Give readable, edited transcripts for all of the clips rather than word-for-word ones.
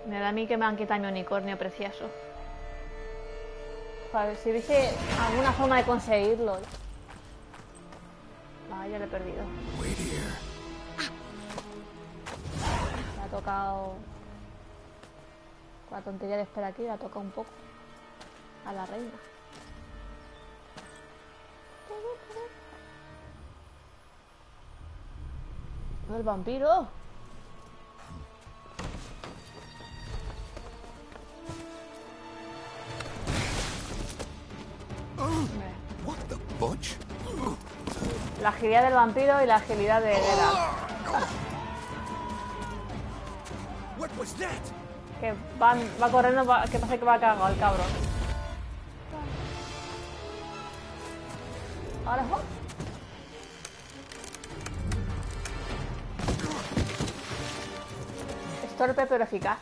Me da a mí que me han quitado mi unicornio precioso. Joder, si hubiese alguna forma de conseguirlo. Ah, ya lo he perdido. Me ha tocado... Con la tontería de esperar aquí, le ha tocado un poco a la reina. ¡El vampiro! La agilidad del vampiro y la agilidad de Geralt. Que va corriendo, que pasa que va cagado el cabrón. Ahora es torpe pero eficaz.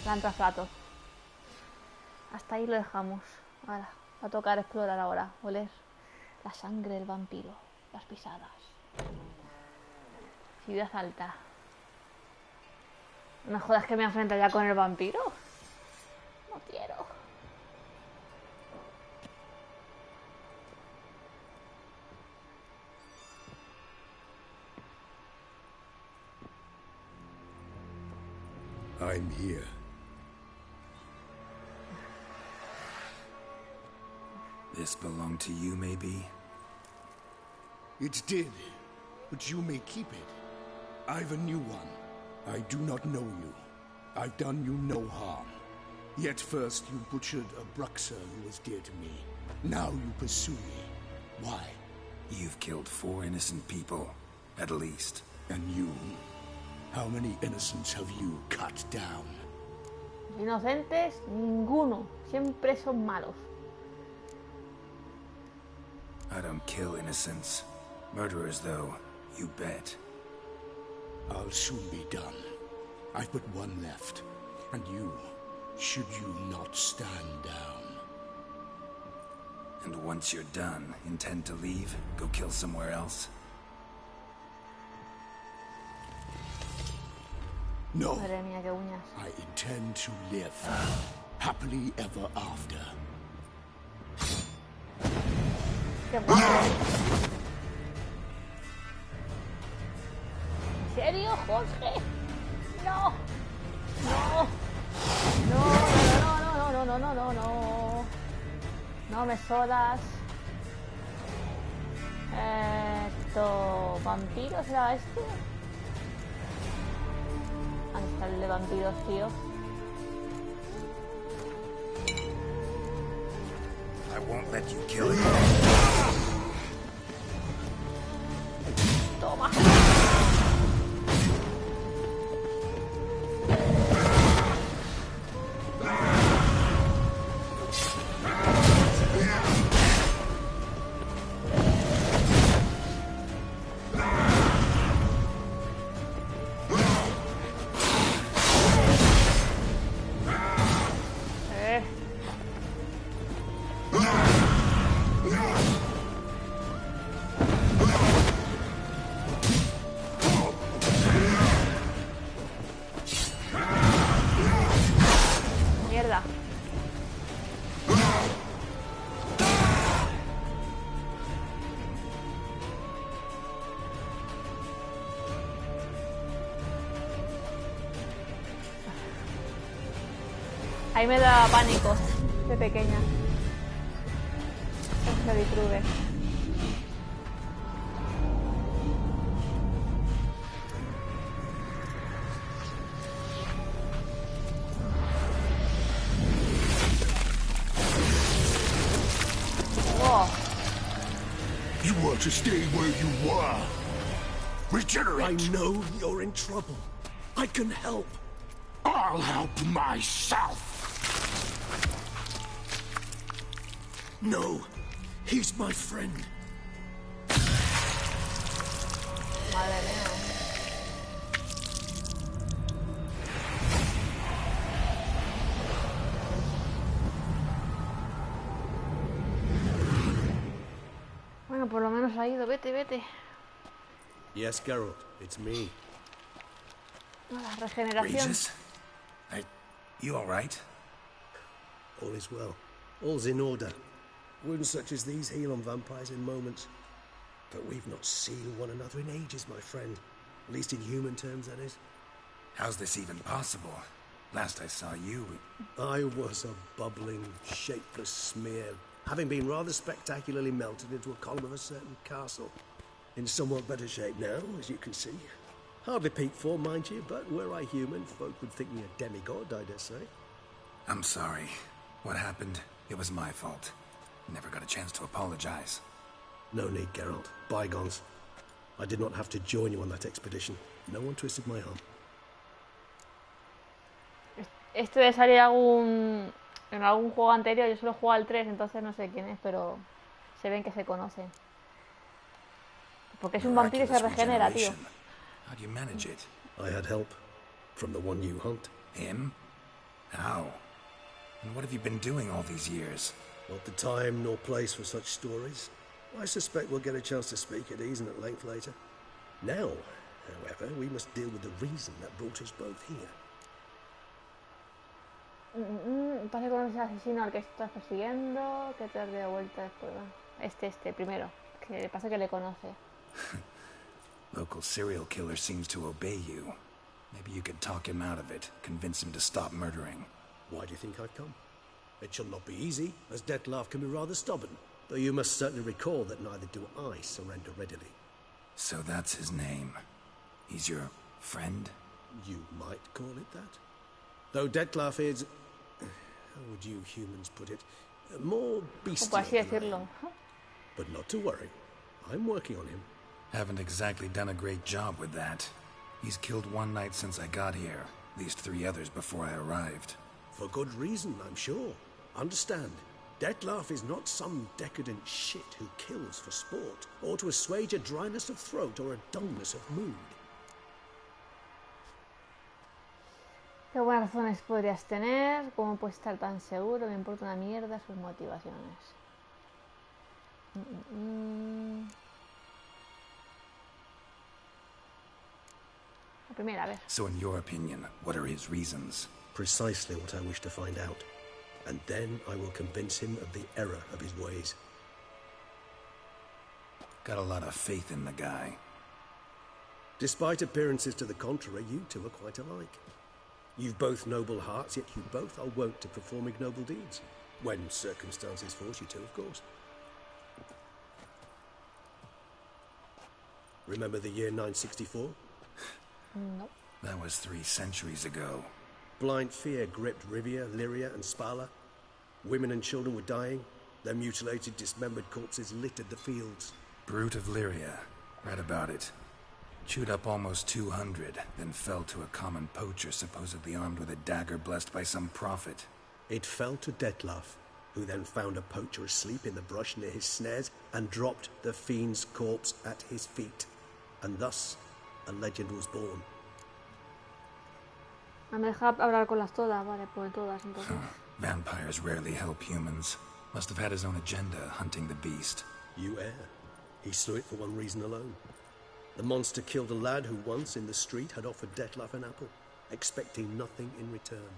Lanzaplatos. Hasta ahí lo dejamos. Ahora, va a tocar explorar ahora. Oler la sangre del vampiro. Las pisadas. Ciudad alta. No jodas que me enfrenta ya con el vampiro. No quiero. I'm here. This belonged to you, maybe? It did, but you may keep it. I've a new one. I do not know you. I've done you no harm. Yet first you butchered a Bruxer who was dear to me. Now you pursue me. Why? You've killed 4 innocent people, at least. And you? How many innocents have you cut down? Inocentes, ninguno. Siempre son malos. I don't kill innocents. Murderers, though, you bet. I'll soon be done. I've but one left. And you, should you not stand down. And once you're done, intend to leave? Go kill somewhere else? No. Madre mía, qué uñas. I intend to live happily ever after. Qué guapo. ¿En serio, Jorge? No. No. No. No me sodas. ¿Vampiro será este? ¿Dónde está el de vampiros, tío? I won't let you kill it. Toma. Ahí me da pánico de pequeña. Freddy Krueger. Wow. You want to stay where you were. Regenerate. I know you're in trouble. I can help. I'll help myself. No, he's my friend. Madre mía. Bueno, por lo menos ha ido. Vete, vete. Yes, Geralt, it's me. La regeneración. Regis? You alright? All is well. All's in order. Wounds such as these heal on vampires in moments. But we've not seen one another in ages, my friend. At least in human terms, that is. How's this even possible? Last I saw you... I was a bubbling, shapeless smear, having been rather spectacularly melted into a column of a certain castle. In somewhat better shape now, as you can see. Hardly peak form, mind you, but were I human, folk would think me a demigod, I dare say. I'm sorry. What happened? It was my fault. Never got a chance to apologize. No need, Geralt. Bygones. I did not have to join you on that expedition. No one twisted my arm. Este debe salir en algún juego anterior. Yo solo he jugado al 3, entonces no sé quién es, pero se ven que se conocen. Porque es un vampiro y se regenera, tío. How do you manage it? I had help. From the one you hunt. Him? How? And what have you been doing all these years? Not the time nor place for such stories. I suspect we'll get a chance to speak at ease and at length later. Now, however, we must deal with the reason that brought us both here. Pase con ese asesino al que estás persiguiendo, que te has de vuelta después. Este, primero. Que pasa que le conoce. Local serial killer seems to obey you. Maybe you could talk him out of it, convince him to stop murdering. Why do you think I've come? It shall not be easy, as Dettlaff can be rather stubborn. Though you must certainly recall that neither do I surrender readily. So that's his name. He's your friend? You might call it that. Though Dettlaff is... how would you humans put it? More bestial así than I decirlo. am. But not to worry. I'm working on him. Haven't exactly done a great job with that. He's killed one night since I got here. At least 3 others before I arrived. For good reason, I'm sure. Understand, Dettlaff is not some decadent shit who kills for sport, or to assuage a dryness of throat or a dullness of mood. ¿Qué buenas razones podrías tener? ¿Cómo puedes estar tan seguro? Me importa una mierda sus motivaciones. La primera, a ver. So in your opinion, what are his reasons? Precisely what I wish to find out. And then I will convince him of the error of his ways. Got a lot of faith in the guy. Despite appearances to the contrary, you two are quite alike. You've both noble hearts, yet you both are wont to perform ignoble deeds. When circumstances force you to, of course. Remember the year 964? No. That was 3 centuries ago. Blind fear gripped Rivia, Lyria, and Spala. Women and children were dying. Their mutilated, dismembered corpses littered the fields. Brute of Lyria. Read about it. Chewed up almost 200, then fell to a common poacher supposedly armed with a dagger blessed by some prophet. It fell to Dettlaff, who then found a poacher asleep in the brush near his snares and dropped the fiend's corpse at his feet. And thus, a legend was born. Me deja hablar con las todas, vale, pues todas entonces. Vampires rarely help humans. Must have had his own agenda, hunting the beast. You err. He slew it for one reason alone. The monster killed a lad who once, in the street, had offered Dettlaff an apple, expecting nothing in return.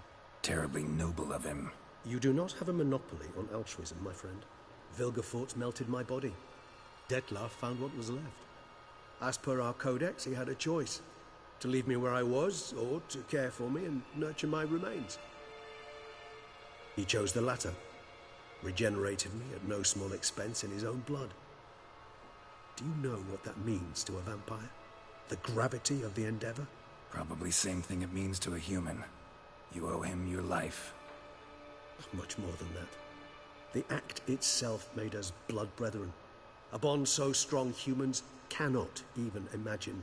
Terribly noble of him. You do not have a monopoly on altruism, my friend. Vilgefortz melted my body. Dettlaff found what was left. As per our codex, he had a choice. To leave me where I was, or to care for me and nurture my remains. He chose the latter. Regenerated me at no small expense in his own blood. Do you know what that means to a vampire? The gravity of the endeavor? Probably same thing it means to a human. You owe him your life. Much more than that. The act itself made us blood brethren. A bond so strong humans cannot even imagine.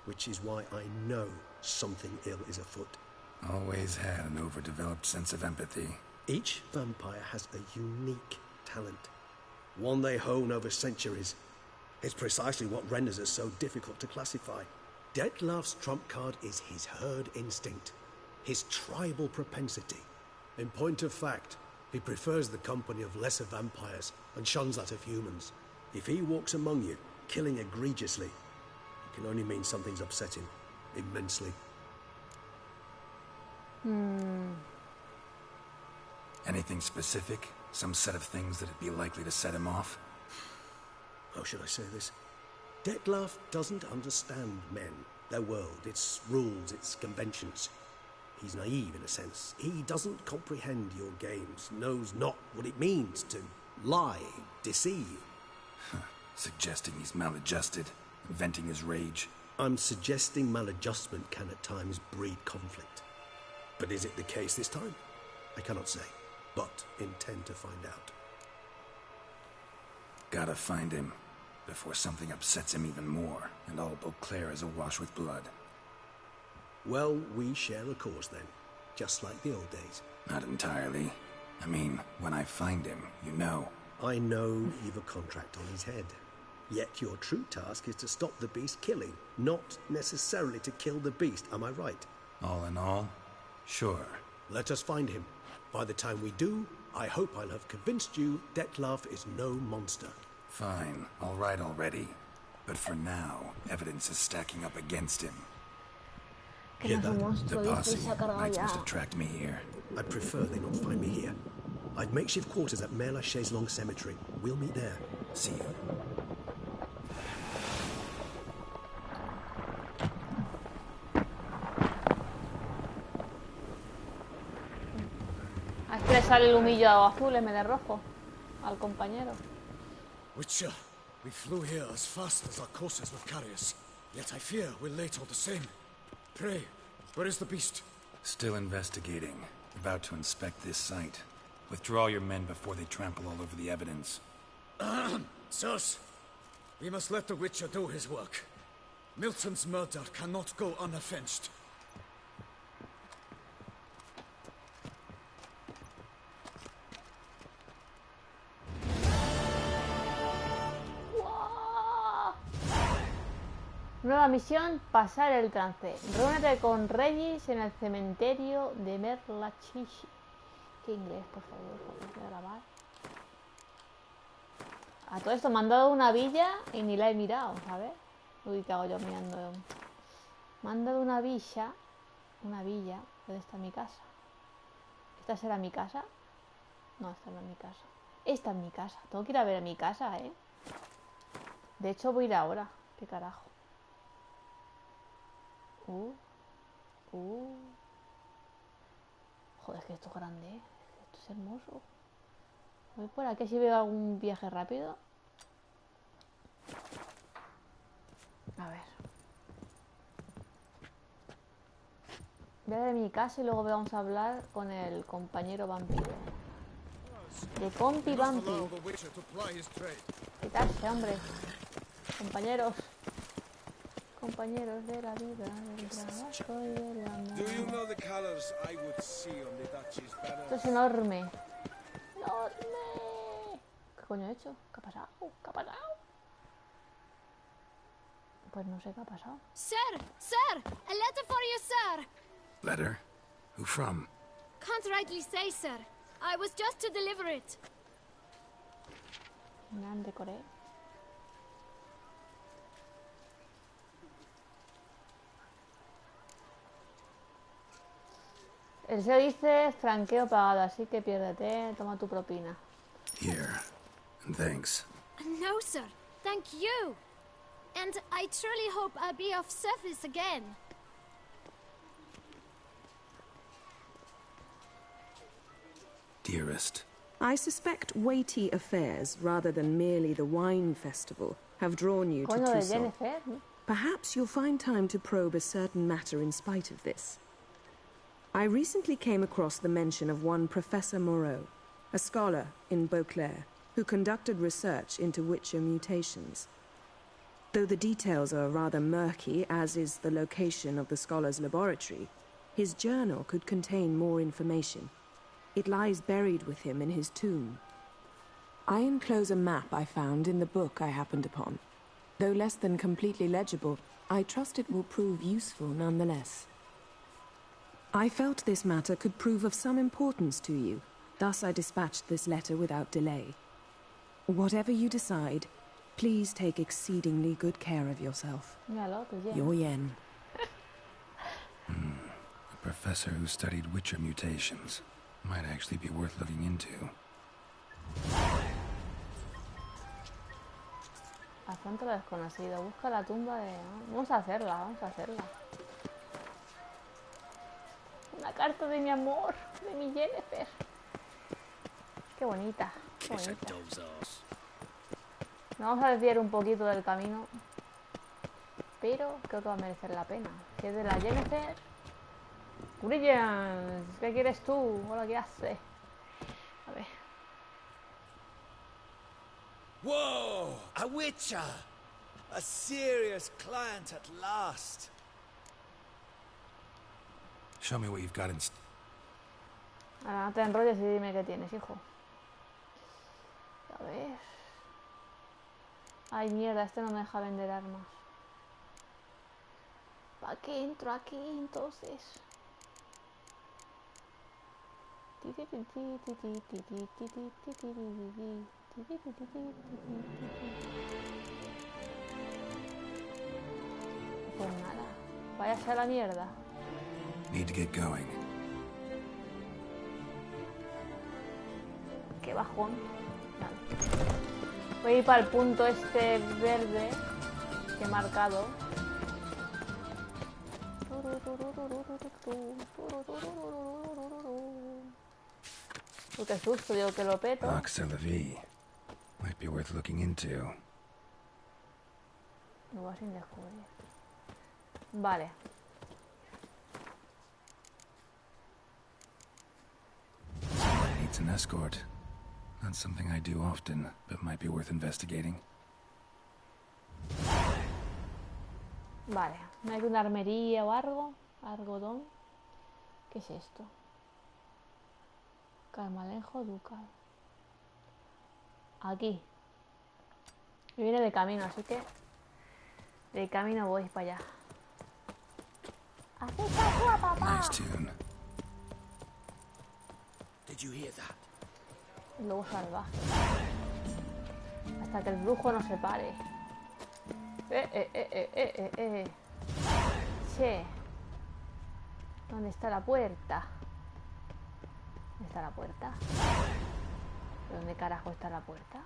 Which is why I know something ill is afoot. Always had an overdeveloped sense of empathy. Each vampire has a unique talent. One they hone over centuries. It's precisely what renders us so difficult to classify. Dettlaff's trump card is his herd instinct. His tribal propensity. In point of fact, he prefers the company of lesser vampires and shuns that of humans. If he walks among you, killing egregiously, it can only mean something's upset him immensely. Anything specific? Some set of things that'd be likely to set him off? How should I say this? Detlef doesn't understand men, their world, its rules, its conventions. He's naive in a sense. He doesn't comprehend your games, knows not what it means to lie, deceive. Suggesting he's maladjusted, venting his rage. I'm suggesting maladjustment can at times breed conflict. But is it the case this time? I cannot say, but intend to find out. Gotta find him, before something upsets him even more, and all Beauclair is awash with blood. Well, we share a cause then, just like the old days. Not entirely. I mean, when I find him, you know. I know you've a contract on his head. Yet your true task is to stop the beast killing, not necessarily to kill the beast, am I right? All in all, sure. Let us find him. By the time we do, I hope I'll have convinced you Detlef is no monster. Fine, all right already. But for now, evidence is stacking up against him. Que no es un The monstruo, dice, posse y se ha cargado might ya. just attract me here. I'd prefer they not find me here. I've makeshift quarters at Mère Lachaise Long Cemetery. We'll meet there. See you. Aquí le sale el humillo azul en vez de rojo al compañero. Witcher, we flew here as fast as our courses would carry us. Yet I fear we're late all the same. Pray, where is the beast? Still investigating. About to inspect this site. Withdraw your men before they trample all over the evidence. Sirs, we must let the Witcher do his work. Milton's murder cannot go unavenged. ¡Wow! Nueva misión, pasar el trance. Reúnete con Regis en el cementerio de Avallac'h. ¿Qué inglés, por favor? Voy a grabar. A todo esto me han dado una villa y ni la he mirado, ¿sabes? Uy, ¿qué hago yo mirando? Me han dado una villa. Una villa. ¿Dónde está mi casa? ¿Esta será mi casa? No, esta no es mi casa. Esta es mi casa. Tengo que ir a ver a mi casa, ¿eh? De hecho, voy a ir ahora. ¿Qué carajo? Joder, es que esto es grande, ¿eh? Esto es hermoso. Voy por aquí si veo algún viaje rápido. A ver. Voy a ver mi casa y luego vamos a hablar con el compañero vampiro. De compi vampi. Quitarse, hombre. Compañeros. Compañeros de la vida, del trabajo y del amor. Esto es enorme. ¡Enorme! ¿Qué coño he hecho? ¿Qué ha pasado? ¿Qué ha pasado? Pues no sé qué ha pasado. Sir! Sir! A letter for you, sir! Letter? Who from? Can't rightly say, sir. I was just to deliver it. Grande Corea. El SEO dice franqueo pagado, así que piérdete, toma tu propina. Here. And thanks. No, sir. Thank you. And I truly hope I'll be of service again. Dearest. I suspect weighty affairs, rather than merely the wine festival, have drawn you to Coño de Toussaint. Jennifer, ¿no? Perhaps you'll find time to probe a certain matter in spite of this. I recently came across the mention of one Professor Moreau, a scholar in Beauclair, who conducted research into Witcher mutations. Though the details are rather murky, as is the location of the scholar's laboratory, his journal could contain more information. It lies buried with him in his tomb. I enclose a map I found in the book I happened upon. Though less than completely legible, I trust it will prove useful nonetheless. I felt this matter could prove of some importance to you, thus I dispatched this letter without delay. Whatever you decide, Please take exceedingly good care of yourself. Míralo, tu Yen. Your Yen. A professor who studied Witcher mutations. Might actually be worth looking into. Bastante lo desconocido. Busca la tumba de... Vamos a hacerla, vamos a hacerla. Una carta de mi amor, de mi Jennifer. Qué bonita, qué bonita. Nos vamos a desviar un poquito del camino, pero creo que va a merecer la pena. Si es de la Jennifer. Brilliant, ¿qué quieres tú? Hola, ¿qué haces? A ver. Whoa! A Witcher! A serious client at last. Show me what you've got in... Ahora no te enrolles y dime qué tienes, hijo. A ver. Ay, mierda, este no me deja vender armas. ¿Para qué entro aquí entonces? Pues nada, váyase a la mierda. Need to get going. Qué bajón. Vale. Voy a ir para el punto este verde que he marcado. Uy, qué susto, digo que lo peto. Might be worth looking into. Lugar sin descubrir. Vale. Needs an escort. Not something I do often, but might be worth investigating. Vale. ¿No hay una armería o algo? Algodón. ¿Qué es esto? Carmalejo ducal. Aquí. Me viene de camino, así que de camino voy para allá. ¡Haz caso a papá! Nice tune. Did you hear that? Lobo salvaje. Hasta que el brujo no se pare. Che. ¿Dónde está la puerta? ¿Dónde está la puerta? ¿Dónde carajo está la puerta?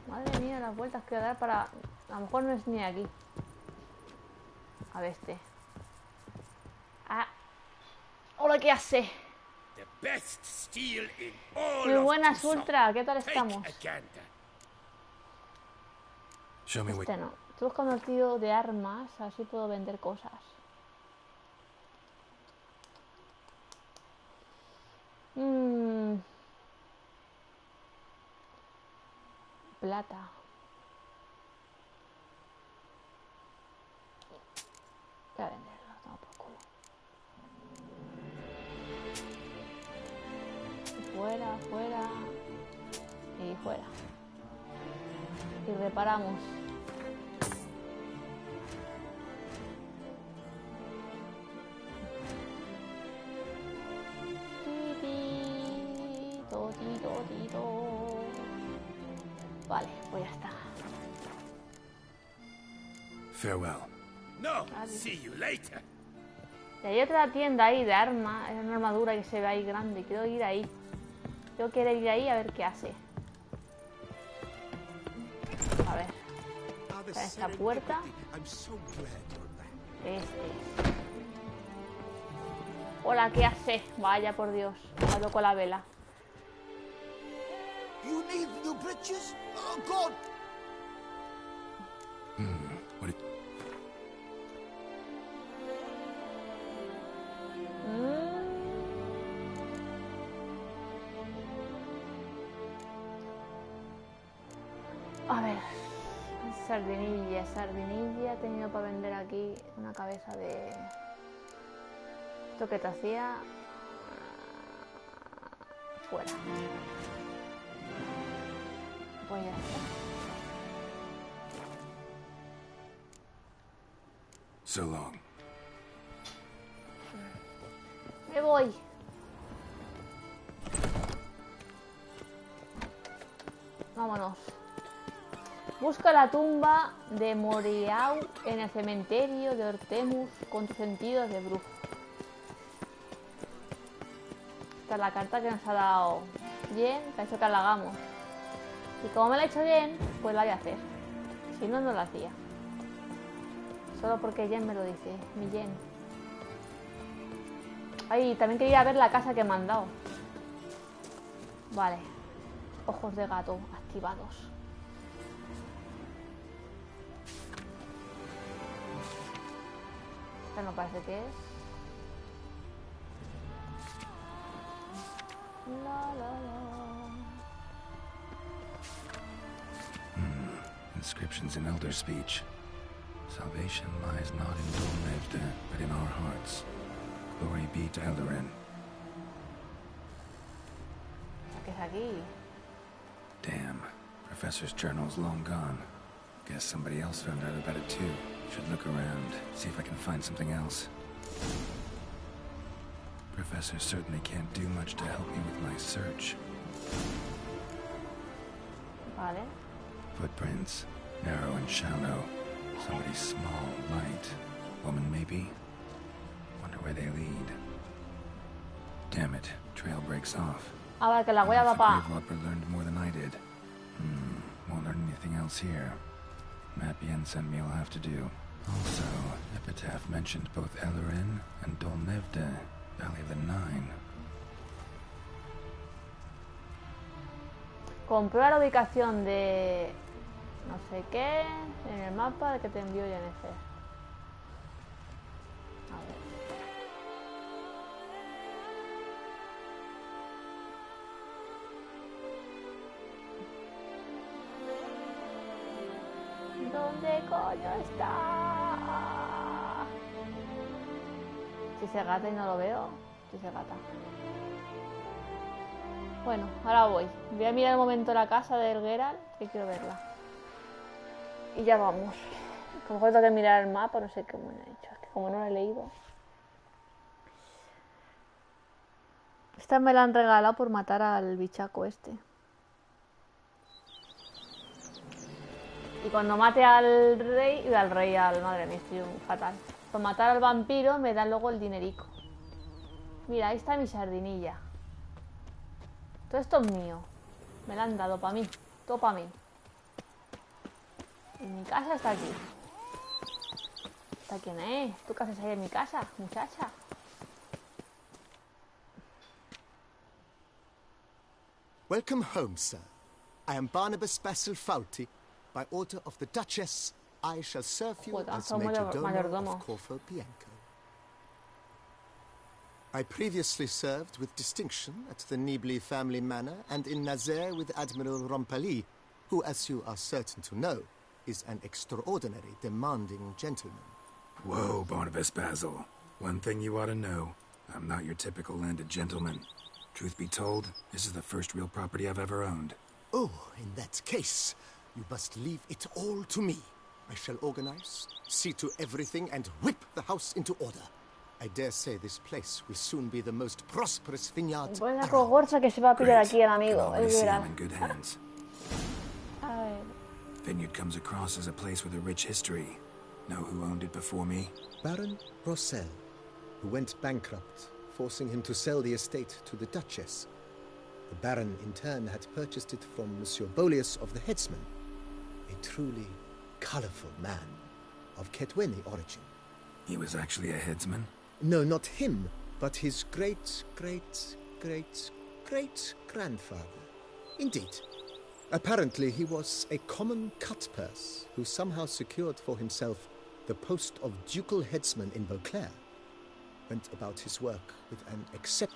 Madre mía, las vueltas que dar para... A lo mejor no es ni aquí. A ver este. Ah. Hola, ¿qué hace? Muy buenas, Ultra. ¿Qué tal estamos? Show me what... Este no. Estoy buscando el tío de armas. Así puedo vender cosas. Plata. Voy a venderlo, toma por culo. Fuera, fuera. Y fuera. Y reparamos. Vale, pues ya está. Farewell. No, see you later. Y hay otra tienda ahí de armas, es una armadura que se ve ahí grande. Quiero ir ahí. Yo quiero ir ahí a ver qué hace. A ver. Está esta puerta. Este. Hola, ¿qué hace? Vaya por Dios. Hablo con la vela. You need new bridges? Oh God! What it... A ver. Sardinilla, sardinilla. He tenido para vender aquí una cabeza de... Esto que te hacía... Fuera. Pues ya está. So long. Me voy. Vámonos. Busca la tumba de Moriau en el cementerio de Ortemus con tus sentidos de brujo. Esta es la carta que nos ha dado Jen, que ha hecho que la hagamos. Y como me la ha hecho Jen, pues la voy a hacer. Si no, no la hacía. Solo porque Jen me lo dice, mi Jen. Ay, también quería ver la casa que me han dado. Vale. Ojos de gato activados. Esta no parece que es. La, la, la. Inscriptions in elder speech. Salvation lies not in Dolnevde, but in our hearts. Glory be to Eldarin. ¿Qué es aquí? Damn. Professor's journal's long gone. Guess somebody else found out about it too. Should look around, see if I can find something else. Professor certainly can't do much to help me with my search. Vale. Footprints. Narrow and shallow. Somebody small, light. Woman, maybe? Wonder where they lead. Damn it. Trail breaks off. Ahora que la huella va pa... Robber learned more than I did. Won't learn anything else here. Map Yen sent me will have to do. Also, Epitaph mentioned both Eldarin and Dolnevde, Valley of the Nine. Comprueba la ubicación de... no sé qué en el mapa que te envió Jennifer. A ver. ¿Dónde coño está? Si se gata y no lo veo. Si se gata. Bueno, ahora voy. Voy a mirar un momento la casa del Geralt, que quiero verla. Y ya vamos. A lo mejor tengo que mirar el mapa, no sé cómo lo he hecho. Es que como no lo he leído. Esta me la han regalado por matar al bichaco este. Y cuando mate al rey, madre mía, estoy fatal. Por matar al vampiro me dan luego el dinerico. Mira, ahí está mi sardinilla. Todo esto es mío. Me la han dado para mí. Todo para mí. Y mi casa está aquí. ¿Esta quién es? ¿Tú qué haces ahí en mi casa, muchacha? Welcome home, sir. I am Barnabas Basilfauti. By order of the Duchess, I shall serve you as Majordomo of Corfu Bianco. I previously served with distinction at the Nibli family manor and in Nazaire with Admiral Rompali, who, as you are certain to know, is an extraordinary, demanding gentleman. Whoa, Barnabas Basil. One thing you ought to know. I'm not your typical landed gentleman. Truth be told, this is the first real property I've ever owned. Oh, in that case, you must leave it all to me. I shall organize, see to everything, and whip the house into order. I dare say this place will soon be the most prosperous vineyard. Buena cogorza que se va a pillar aquí el amigo. I see him in good hands. Vineyard comes across as a place with a rich history. Know who owned it before me? Baron Rossel, who went bankrupt, forcing him to sell the estate to the Duchess. The Baron, in turn, had purchased it from Monsieur Bolius of the Headsman, a truly colorful man of Ketweni origin. He was actually a headsman? No, not him, but his great-great-great-great-grandfather. Indeed. Apparently, he was a common cut-purse who somehow secured for himself the post of ducal headsman in Beauclair. Went about his work with an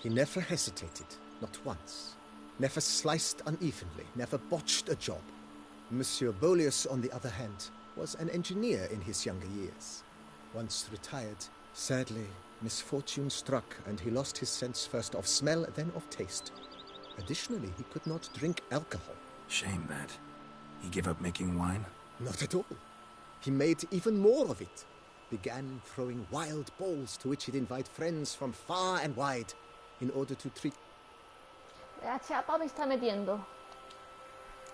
He never hesitated, not once. Never sliced unevenly, never botched a job. Monsieur Bolius, on the other hand, was an engineer in his younger years. Once retired, sadly, misfortune struck and he lost his sense first of smell, then of taste. Additionally, he could not drink alcohol. Shame that. He gave up making wine? Not at all. He made even more of it. began throwing wild balls to which he'd invite friends from far and wide in order to treat... La chapa me está metiendo.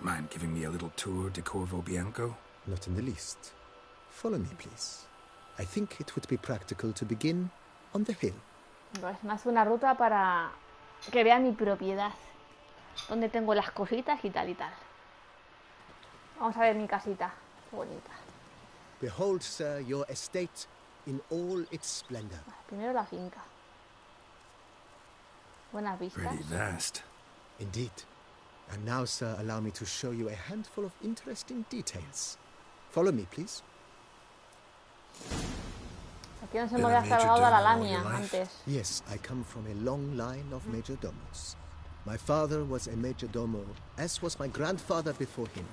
Mind giving me a little tour de Corvo Bianco? Not in the least. Follow me, please. I think it would be practical to begin on the hill. Es más una ruta para que vea mi propiedad, donde tengo las cositas y tal y tal. Vamos a ver mi casita, qué bonita. Behold, sir, your estate in all its splendor. Primero la finca. Buenas vistas. Pretty vast. Indeed. And now, sir, allow me to show you a handful of interesting details. Follow me, please. Aquí nos hemos descargado a la Lamia antes. Yes, I come from a long line of majordomos. My father was a majordomo, as was my grandfather before him,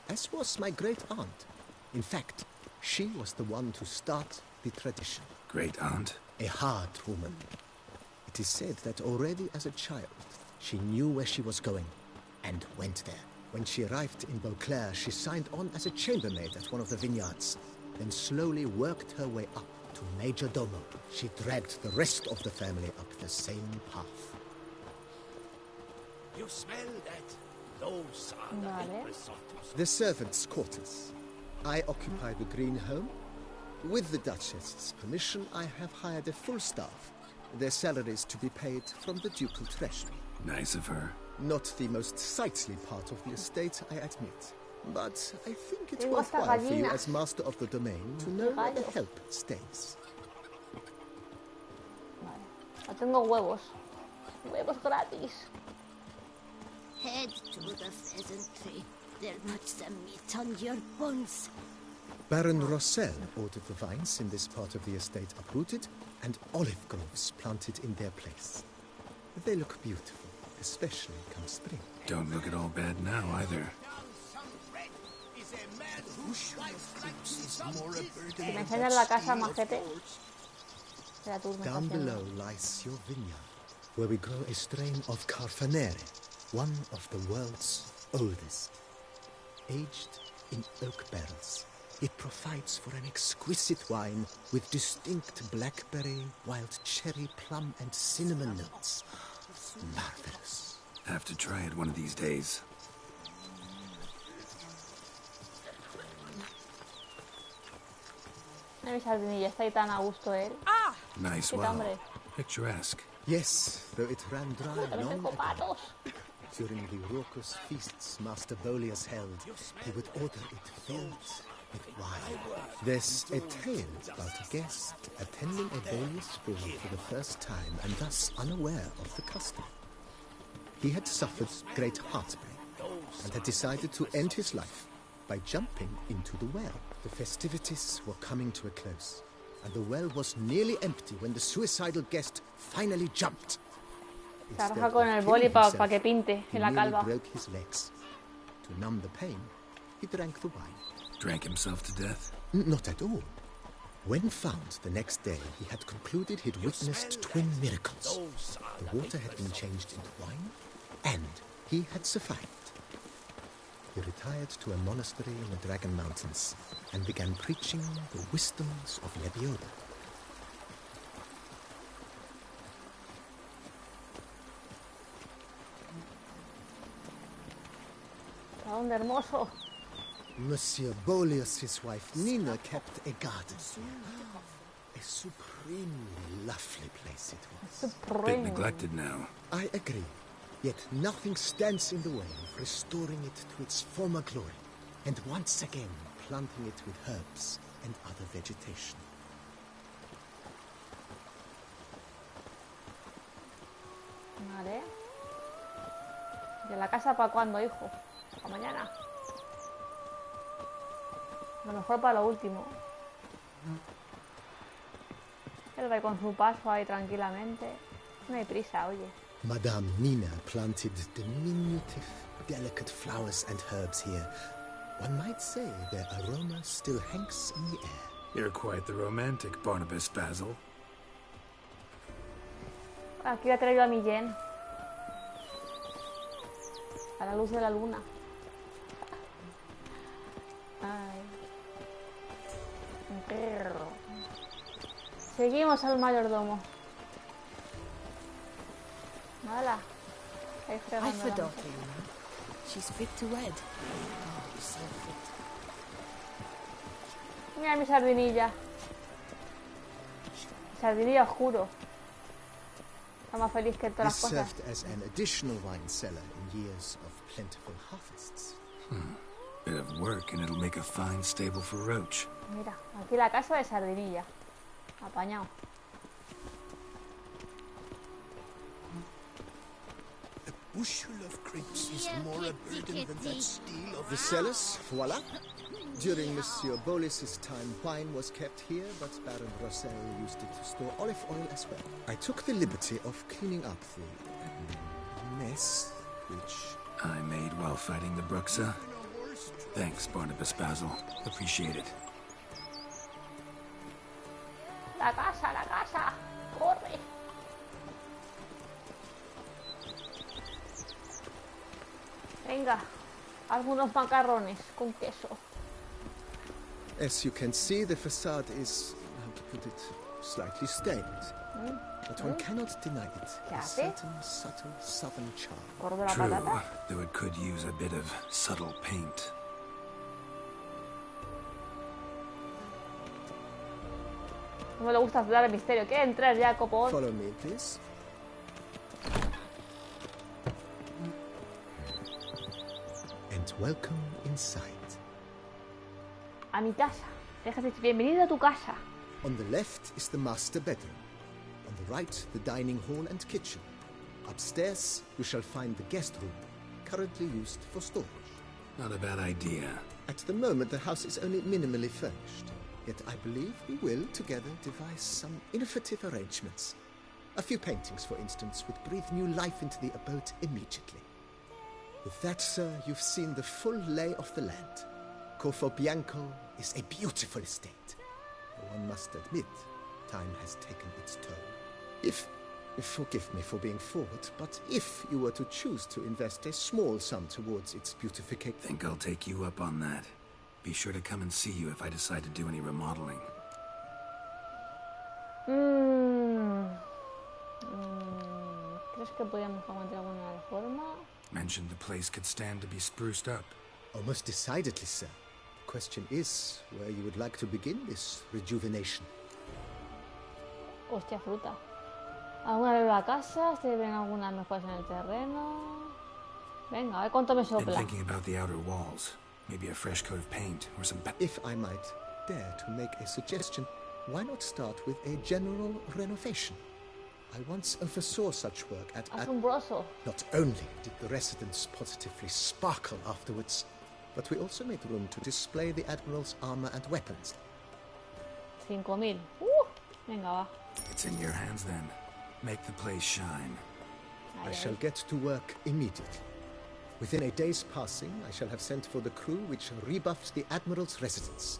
as was my great-aunt. In fact, she was the one to start the tradition. Great-aunt? A hard woman. It is said that already as a child, she knew where she was going, and went there. When she arrived in Beauclair, she signed on as a chambermaid at one of the vineyards, then slowly worked her way up to majordomo. She dragged the rest of the family up the same path. You smell that? Those are the risottos. The servants' quarters. I occupy the green home. With the Duchess's permission, I have hired a full staff. Their salaries to be paid from the ducal treasury. Nice of her. Not the most sightly part of the estate, I admit. But I think it's worthwhile for you as master of the domain to know where the help stays. Vale. Tengo huevos. Huevos gratis. Head to the pheasantry. There'll put some meat on your bones. Baron Rossel ordered the vines in this part of the estate uprooted and olive groves planted in their place. They look beautiful, especially come spring. Don't look at all bad now, either. Si me enseñas la casa, majete. Down below lies your vineyard, where we grow a strain of Carfanere, one of the world's oldest. Aged in oak barrels, it provides for an exquisite wine with distinct blackberry, wild cherry, plum, and cinnamon notes. Marvelous. Have to try it one of these days. Mi sardinilla está ahí tan a gusto él. Nice, well, picturesque. Yes, though it ran dry long ago. Patos. During the raucous feasts Master Bolius held, he would order it filled with wine. There's a tale about a guest attending a Bolius ball for the first time and thus unaware of the custom. He had suffered great heartbreak and had decided to end his life by jumping into the well. The festivities were coming to a close, and the well was nearly empty when the suicidal guest finally jumped. Trabaja con el boli para que pinte en la calva. He broke his legs. To numb the pain, he drank the wine. Drank himself to death? Not at all. When found the next day, he had concluded he'd witnessed twin miracles. The water had been changed into wine, and he had survived. He retired to a monastery in the Dragon Mountains and began preaching the wisdoms of Nebbiolo. ¡Qué hermoso! Monsieur Bolius, his wife Nina, kept a garden. A supremely lovely place it was. Bit neglected now. I agree. Yet nothing stands in the way of restoring it to its former glory, and once again planting it with herbs and other vegetation. Vale. ¿De la casa para cuándo, hijo? ¿Para mañana? A lo mejor para lo último. Él va con su paso ahí tranquilamente. No hay prisa, oye. Madame Nina planted diminutive, delicate flowers and herbs here. One might say their aroma still hangs in the air. You're quite the romantic, Barnabas Basil. Aquí ha traído a mi Jen. A la luz de la luna. Ay. Un perro. Seguimos al mayordomo. Hala. Ahí I fregando la forgot mujer. her. She's fit to wed. Oh, so fit. Mira mi sardinilla. Sardinilla oscuro. Está más feliz que todas This las cosas. served as an additional wine cellar in years of plentiful harvests. Bit of work and it'll make a fine stable for Roach. Mira, aquí la casa de sardinilla. Apañado. A bushel of grapes is more a burden than that steel of The cellars, voila. During Monsieur Bolis's time, wine was kept here, but Baron Rossel used it to store olive oil as well. I took the liberty of cleaning up the mess, which... I made while fighting the Bruxa. Thanks, Barnabas Basil. Appreciate it. La casa, la casa. Corre. Venga, algunos macarrones con queso. As you can see, the facade is, how to put it, slightly stained. But one cannot deny it. ¿Qué A hace? certain subtle southern charm. Gordo la True, patata. though it could use a bit of subtle paint. No le gusta dar el misterio. ¿Qué entrar ya, copón? Follow me, please. And welcome inside. A mi casa. Déjate, bienvenido a tu casa. On the left is the master bedroom. On the right, the dining hall and kitchen. Upstairs, you shall find the guest room, currently used for storage. Not a bad idea. At the moment, the house is only minimally furnished. Yet I believe we will, together, devise some innovative arrangements. A few paintings, for instance, would breathe new life into the abode immediately. With that, sir, you've seen the full lay of the land. Corfo Bianco is a beautiful estate. One must admit, time has taken its toll. Forgive me for being forward, but if you were to choose to invest a small sum towards its beautification... Think I'll take you up on that. Be sure to come and see you if I decide to do any remodeling. ¿Crees que podríamos aguantar alguna reforma? Mentioned the place could stand to be spruced up. Most decidedly, sir. The question is where you would like to begin this rejuvenation. Hostia, fruta. Alguna vez la casa, se ven algunas mejoras en el terreno. Venga, a ver cuánto me Been sopla. thinking about the outer walls. Maybe a fresh coat of paint or some... If I might dare to make a suggestion, why not start with a general renovation? I once oversaw such work at... Asombroso. Not only did the residence positively sparkle afterwards, but we also made room to display the Admiral's armor and weapons. 5.000. Venga, va. It's in your hands then. Make the place shine. I shall get to work immediately. Within a day's passing, I shall have sent for the crew which rebuffed the Admiral's residence.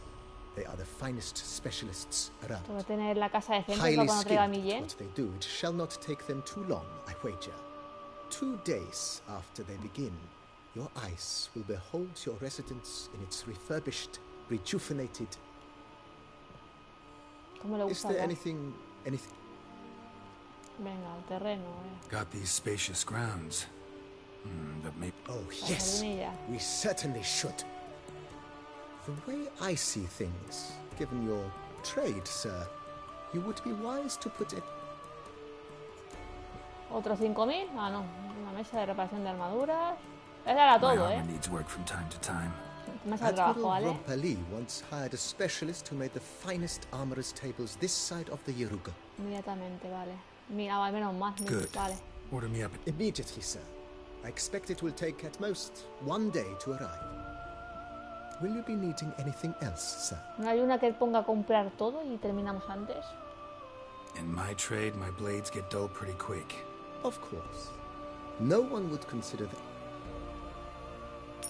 They are the finest specialists around. Tengo que tener la casa decente para Highly cuando traiga mi skilled at yen. what they do. It shall not take them too long, I wager. 2 days after they begin, your eyes will behold your residence in its refurbished, rejuvenated... ¿Cómo le Is gusta there hablar? anything... Venga, el terreno, Got these spacious grounds. But maybe... Oh, La yes. sardinilla. We certainly should. The way I see things, given your trade, sir, you would be wise to put it... ¿Otros 5.000? Ah, no. Una mesa de reparación de armaduras. Esa era My todo, armor needs work from time to time. Mesa de trabajo, Admiral ¿vale? Rompali once hired a specialist who made the finest armorer's tables this side of the Yaruga. Inmediatamente, vale. Mira, al menos más. Good. Vale. Order me up. Immediately, sir. I expect it will take at most 1 day to arrive. Will you be needing anything else, sir? ¿No hay una que ponga a comprar todo y terminamos antes? In my trade, my blades get dull pretty quick. Of course. No one would consider that...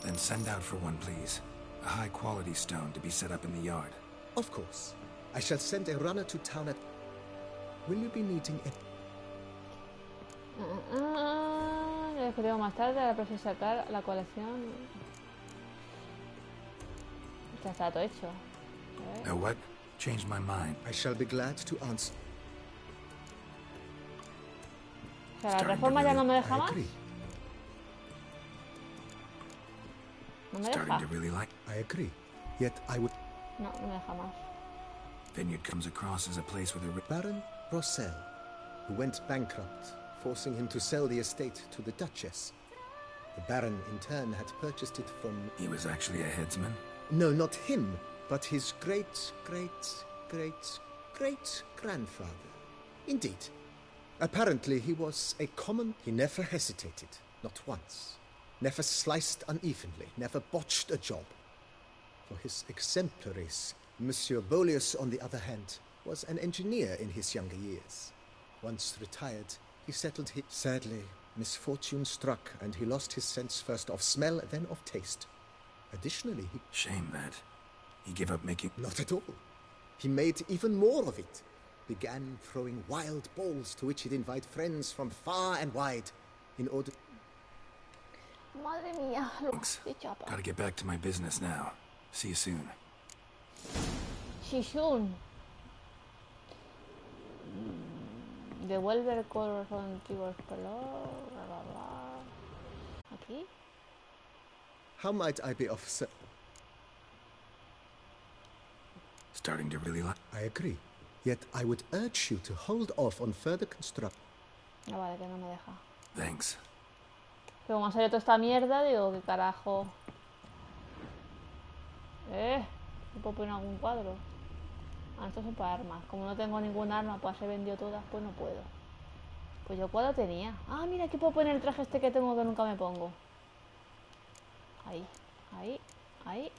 Then send out for one, please. A high-quality stone to be set up in the yard. Of course. I shall send a runner to town at... Will you be needing a... Le escribo más tarde, ahora prefiero sacar la colección. Ya está todo hecho. A ver. Now what? Changed my mind. I shall be glad to answer. O sea, la reforma ya no me deja I más. agree. No me Starting deja. to really like. I agree. Yet I would... No, no me deja más. Vineyard comes across as a place with a... Baron Rossel, who went bankrupt, forcing him to sell the estate to the Duchess. The Baron, in turn, had purchased it from... He was actually a headsman? No, not him, but his great-great-great-great-grandfather. Indeed. Apparently he was a common... He never hesitated, not once. Never sliced unevenly, never botched a job. For his exemplaries, Monsieur Bolius, on the other hand, was an engineer in his younger years. Once retired, he settled his... Sadly, misfortune struck, and he lost his sense first of smell, then of taste. Additionally, he... Shame that. He gave up making... Not at all. He made even more of it. Began throwing wild balls to which he'd invite friends from far and wide in order... Madre mía, lo Thanks. de chapa. Gotta get back to my business now. See you soon. Shishun. Devuelve el color a los antiguos color. Bla, bla, bla. Aquí. How might I be of... Starting to really like... I agree. Yet I would urge you to hold off on further construction. No, vale, que no me deja. Thanks. Pero como ha salido toda esta mierda, digo, ¿qué carajo? ¿No puedo poner algún cuadro? Ah, estos son para armas. Como no tengo ningún arma, pues he vendido todas, pues no puedo. Pues yo cuadro tenía. Ah, mira, aquí puedo poner el traje este que tengo que nunca me pongo. Ahí, ahí, ahí,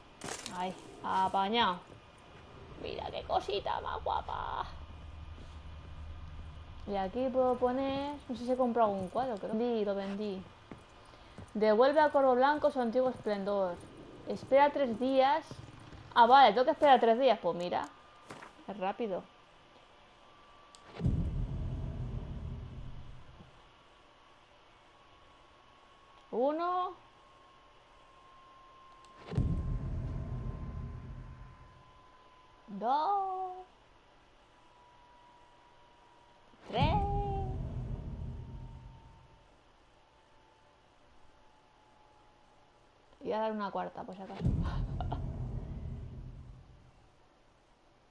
ahí. Apañado. Mira qué cosita más guapa. Y aquí puedo poner... No sé si he comprado algún cuadro, creo. Lo vendí. Devuelve a Corvo Blanco su antiguo esplendor. Espera 3 días. Ah, vale, tengo que esperar 3 días. Pues mira, es rápido. Uno. Dos. 3. Y a dar una cuarta, por si acaso.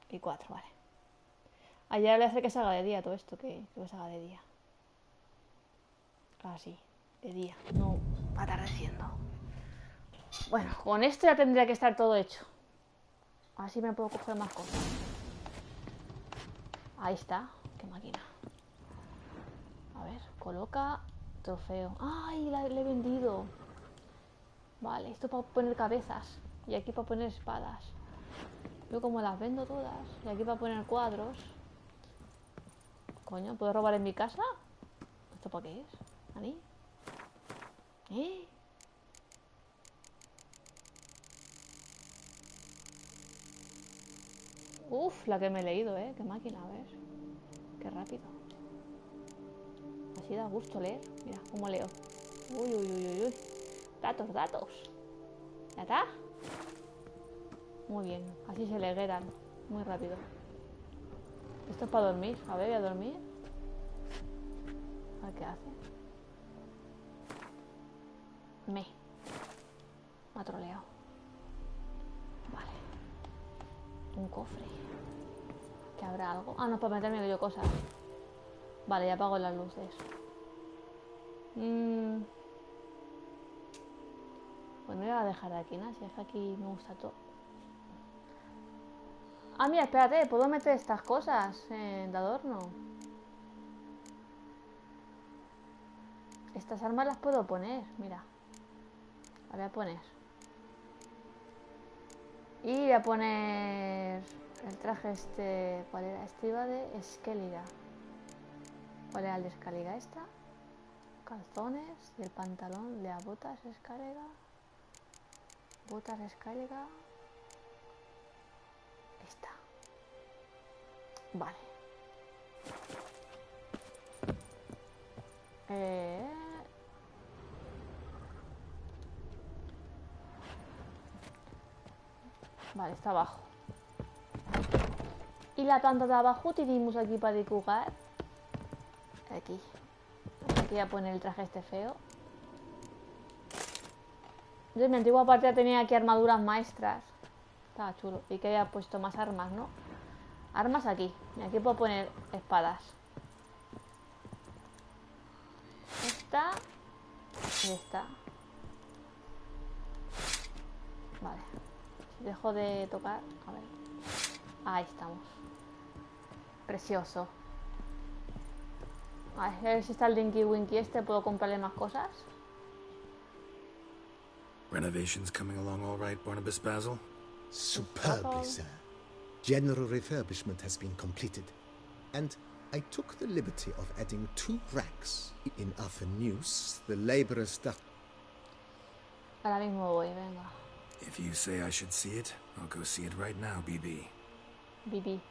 Y 4, vale. Ayer le voy a hacer que salga de día todo esto, que salga de día. Así, de día, no atardeciendo. Bueno, con esto ya tendría que estar todo hecho. Así me puedo coger más cosas. Ahí está, qué máquina. A ver, coloca trofeo. ¡Ay, le he vendido! Vale, esto para poner cabezas. Y aquí para poner espadas. Yo como las vendo todas. Y aquí para poner cuadros. Coño, ¿puedo robar en mi casa? ¿Esto para qué es? ¿Ani? ¿Eh? Uf, la que me he leído, ¿eh? Qué máquina, a ver. Qué rápido. Así da gusto leer. Mira cómo leo. Uy, uy, uy, uy, uy. Datos, datos. ¿Ya está? Muy bien. Así se legueran. Muy rápido. Esto es para dormir. A ver, voy a dormir. A ver qué hace. Me ha troleado. Vale. Un cofre. ¿Que habrá algo? Ah, no, para meterme yo cosas. Vale, ya apago las luces. Bueno, voy a dejar de aquí, ¿no? Si es que aquí me gusta todo. Ah, mira, espérate, puedo meter estas cosas de adorno. Estas armas las puedo poner, mira. Las voy a poner. Y voy a poner el traje este. ¿Cuál era? Este iba de Escélida. ¿Cuál era el de Escélida? Esta. Calzones. Y el pantalón de las botas Escélida. Botas Escélida. Esta. Vale. Vale, está abajo. Y la planta de abajo tenemos aquí para decorar. Aquí. Aquí voy a poner el traje este feo. Yo en mi antigua partida tenía aquí armaduras maestras. Estaba chulo. Y que había puesto más armas, ¿no? Armas aquí. Y aquí puedo poner espadas. Esta. Y esta. Vale. Si dejo de tocar. A ver. Ahí estamos. Precioso. A ver si está el Dinky Winky este. ¿Puedo comprarle más cosas? Renovations coming along all right, Barnabas Basil? Superbly, sir. General refurbishment has been completed, and I took the liberty of adding 2 racks. In other news, the laborers that... Ahora mismo voy, venga. If you say I should see it, I'll go see it right now, BB. BB.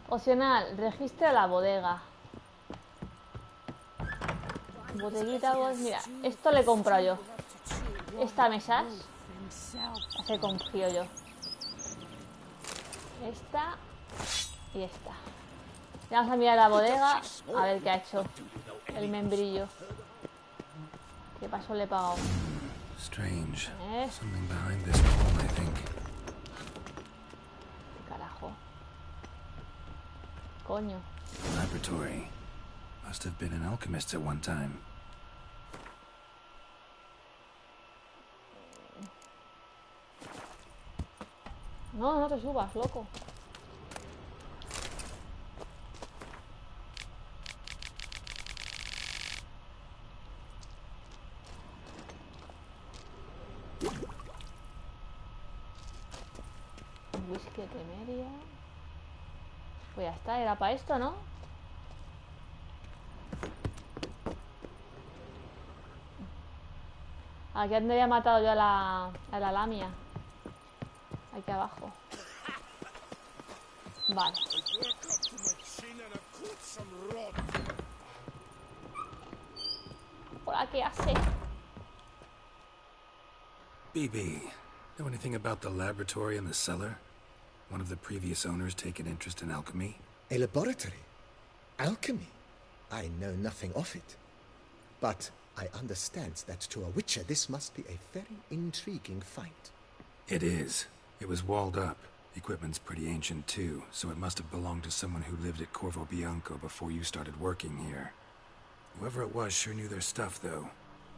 Opcional, registra la bodega. Bodeguita, pues mira, esto le he comprado yo. Esta mesa las he comprado yo. Esta y esta. Vamos a mirar la bodega a ver qué ha hecho el membrillo. ¿Qué pasó? Le he pagado. Strange. Something behind this wall, I think. ¿Qué carajo? Coño. Laboratory. Must have been an alchemist at one time. No, no te subas, loco. Whisky de media. Pues ya está, era para esto, ¿no? Aquí andaría matado yo a la lamia. Aquí abajo. Vale. ¿Por aquí hace? BB, know anything about the laboratory in the cellar? One of the previous owners take an interest in alchemy? A laboratory? Alchemy? I know nothing of it. But I understand that to a witcher this must be a very intriguing find. It is. It was walled up. Equipment's pretty ancient too, so it must have belonged to someone who lived at Corvo Bianco before you started working here. Whoever it was sure knew their stuff, though.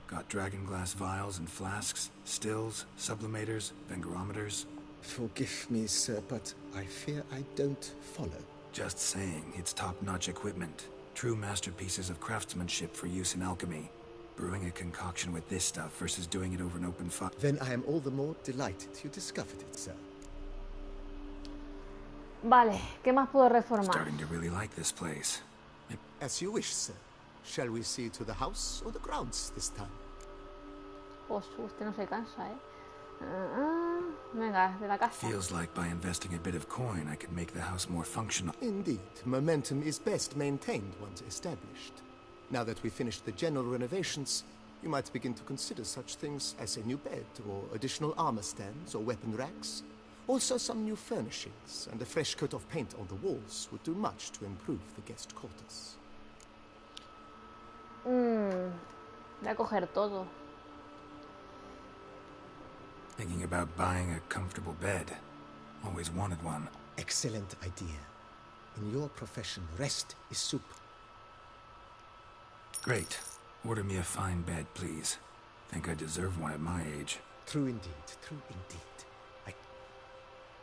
Got dragon glass vials and flasks, stills, sublimators, vengerometers. Forgive me, sir, but I fear I don't follow. Just saying, it's top-notch equipment. True masterpieces of craftsmanship for use in alchemy. Brewing a concoction with this stuff versus doing it over an open fire. Then I am all the more delighted you discovered it, sir. Vale, ¿qué más puedo reformar? Starting to really like this place. As you wish, sir. Shall we see to the house or the grounds this time? Pues usted no se cansa, ¿eh? Venga, de la casa. Feels like by investing a bit of coin, I could make the house more functional. Indeed, momentum is best maintained once established. Now that we've finished the general renovations, you might begin to consider such things as a new bed, or additional armor stands, or weapon racks. Also some new furnishings, and a fresh coat of paint on the walls would do much to improve the guest quarters. Voy a coger todo. Thinking about buying a comfortable bed. Always wanted one. Excellent idea. In your profession, rest is soup. Great. Order me a fine bed, please. Think I deserve one at my age. True indeed, true indeed.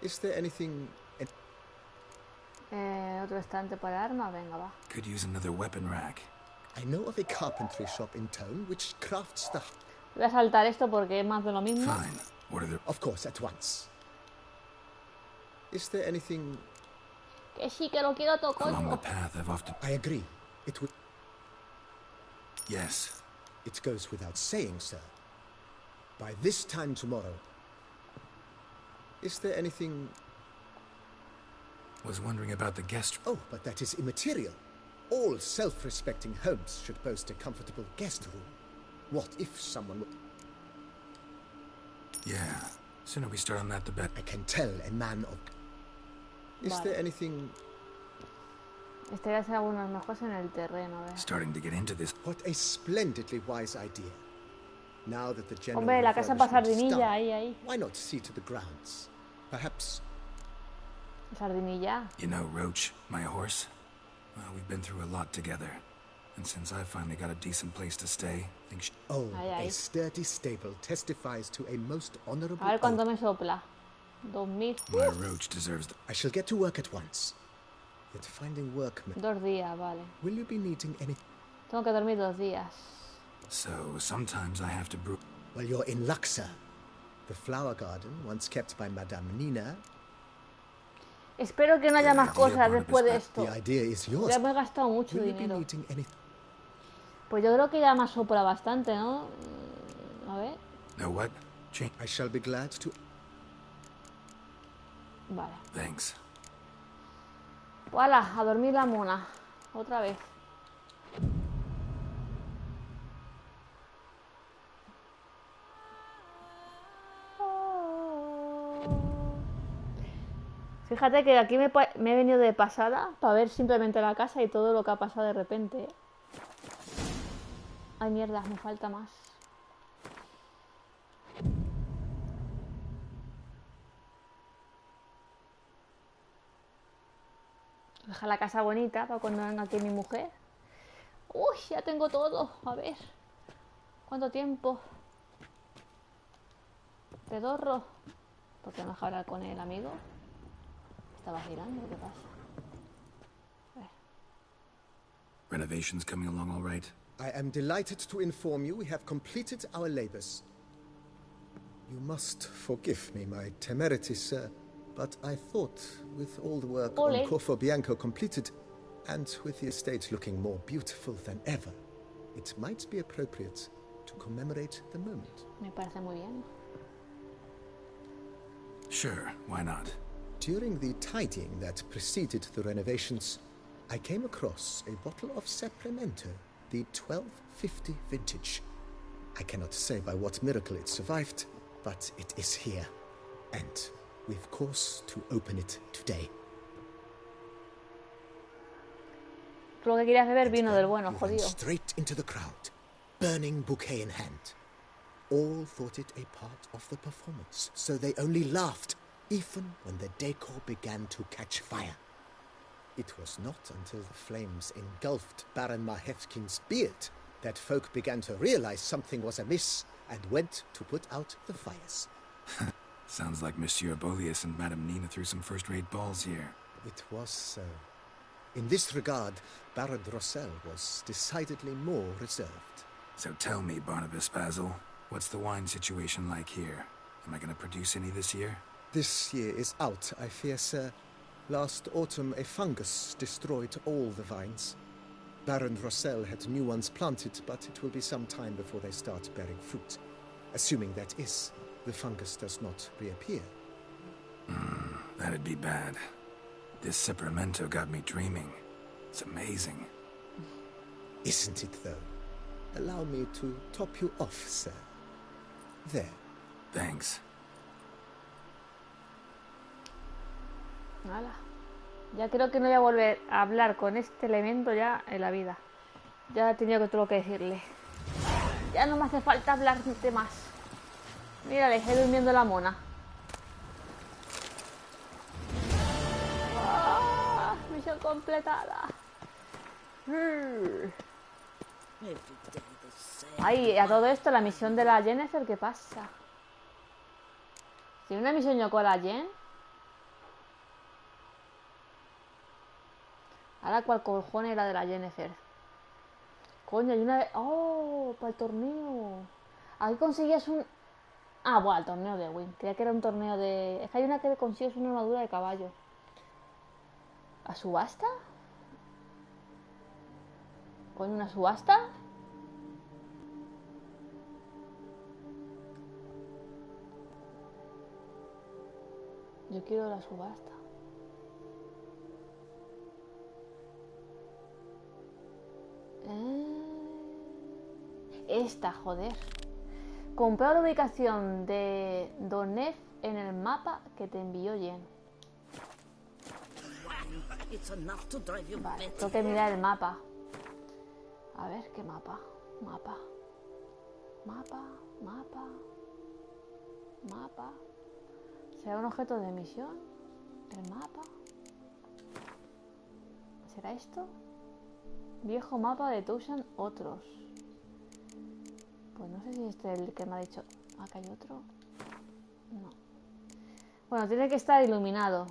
Is there anything... Otro estante para arma, venga, va. Could use another weapon rack. I know of a carpentry shop in town which crafts the... Voy a saltar esto porque es más de lo mismo. Fine. Order the... Of course, at once. Is there anything... Que sí, que lo quiero tocar. Along the path I've often... I agree. It would... Yes. It goes without saying, sir. By this time tomorrow... Is there anything... Was wondering about the guest... Oh, but that is immaterial. All self-respecting homes should boast a comfortable guest room. What if someone... Yeah. Sooner we start on that, the better. I can tell a man of... Is there anything... Este ya sea algunos mejores en el terreno, a ver. Starting to get into this. What a splendidly wise idea. Now that the general Hombre, la casa para refurbishment is sardinilla, done, ahí. why not see to the grounds? Perhaps... Sardinilla. You know, Roach, my horse? Well, we've been through a lot together. And since I finally got a decent place to stay, I think Oh, Ay. a sturdy stable testifies to a most honorable A ver cuánto oath. me sopla. 2000. my Roach deserves the... I shall get to work at once. Yet finding work... 2 días, vale. Will you be needing any... Tengo que dormir 2 días. So, sometimes I have to brew... Well, you're in luck, sir. The flower garden, once kept by Madame Nina... Espero que no haya más cosas después de esto. The idea is yours. Ya me he gastado mucho Will you be dinero. needing any... Pues yo creo que ya me sopla bastante, ¿no? A ver. Know what? Change. I shall be glad to... Vale. Thanks. Voilà, a dormir la mona. Otra vez. Fíjate que aquí me he venido de pasada para ver simplemente la casa y todo lo que ha pasado de repente, ¿eh? Ay, mierda, me falta más. Deja la casa bonita para cuando venga aquí mi mujer. Uy, ya tengo todo. A ver. ¿Cuánto tiempo? Pedorro. ¿Por qué no deja hablar con el amigo? Está vacilando, ¿qué pasa? A ver. Renovations coming along all right? I am delighted to inform you we have completed our labors. You must forgive me my temerity, sir, but I thought with all the work on Corfo Bianco completed, and with the estate looking more beautiful than ever, it might be appropriate to commemorate the moment. Me parece muy bien. Sure, why not? During the tidying that preceded the renovations, I came across a bottle of Sapramento, the 1250 vintage. I cannot say by what miracle it survived, but it is here, and we've course to open it today. Lo que querías beber vino del bueno, We went jodido. straight into the crowd, burning bouquet in hand. All thought it a part of the performance, so they only laughed, even when the decor began to catch fire. It was not until the flames engulfed Baron Mahevkin's beard that folk began to realize something was amiss and went to put out the fires. Sounds like Monsieur Bolius and Madame Nina threw some first-rate balls here. It was so. In this regard, Baron Rossel was decidedly more reserved. So tell me, Barnabas Basil, what's the wine situation like here? Am I going to produce any this year? This year is out, I fear, sir. Last autumn, a fungus destroyed all the vines. Baron Rossel had new ones planted, but it will be some time before they start bearing fruit. Assuming that is, the fungus does not reappear. That'd be bad. This Sapramento got me dreaming. It's amazing. Isn't it, though? Allow me to top you off, sir. There. Thanks. Hala. Ya creo que no voy a volver a hablar con este elemento ya en la vida. Ya he tenido que todo lo que decirle. Ya no me hace falta hablarte más. Mira, le dejé durmiendo la mona. ¡Ah! Misión completada. Ay, a todo esto, la misión de la Jennifer, ¿qué pasa? ¿Tiene una misión yo con la Jen? Ahora, ¿cuál cojones era de la Jennifer? Coño, hay una de... ¡Oh! Para el torneo. Aquí conseguías un... Ah, bueno, el torneo de Win. Creía que era un torneo de... Es que hay una que consigues una armadura de caballo. ¿A subasta? ¿Coño, una subasta? Yo quiero la subasta. Esta, joder. Comprueba la ubicación de Donef en el mapa que te envió Jen. It's enough to drive you Vale, batty. tengo que mirar el mapa. A ver, ¿qué mapa? Mapa. ¿Será un objeto de misión? ¿El mapa? ¿Será esto? Viejo mapa de Tousan otros. Pues no sé si este es el que me ha dicho. Acá hay otro. No. Bueno, tiene que estar iluminado.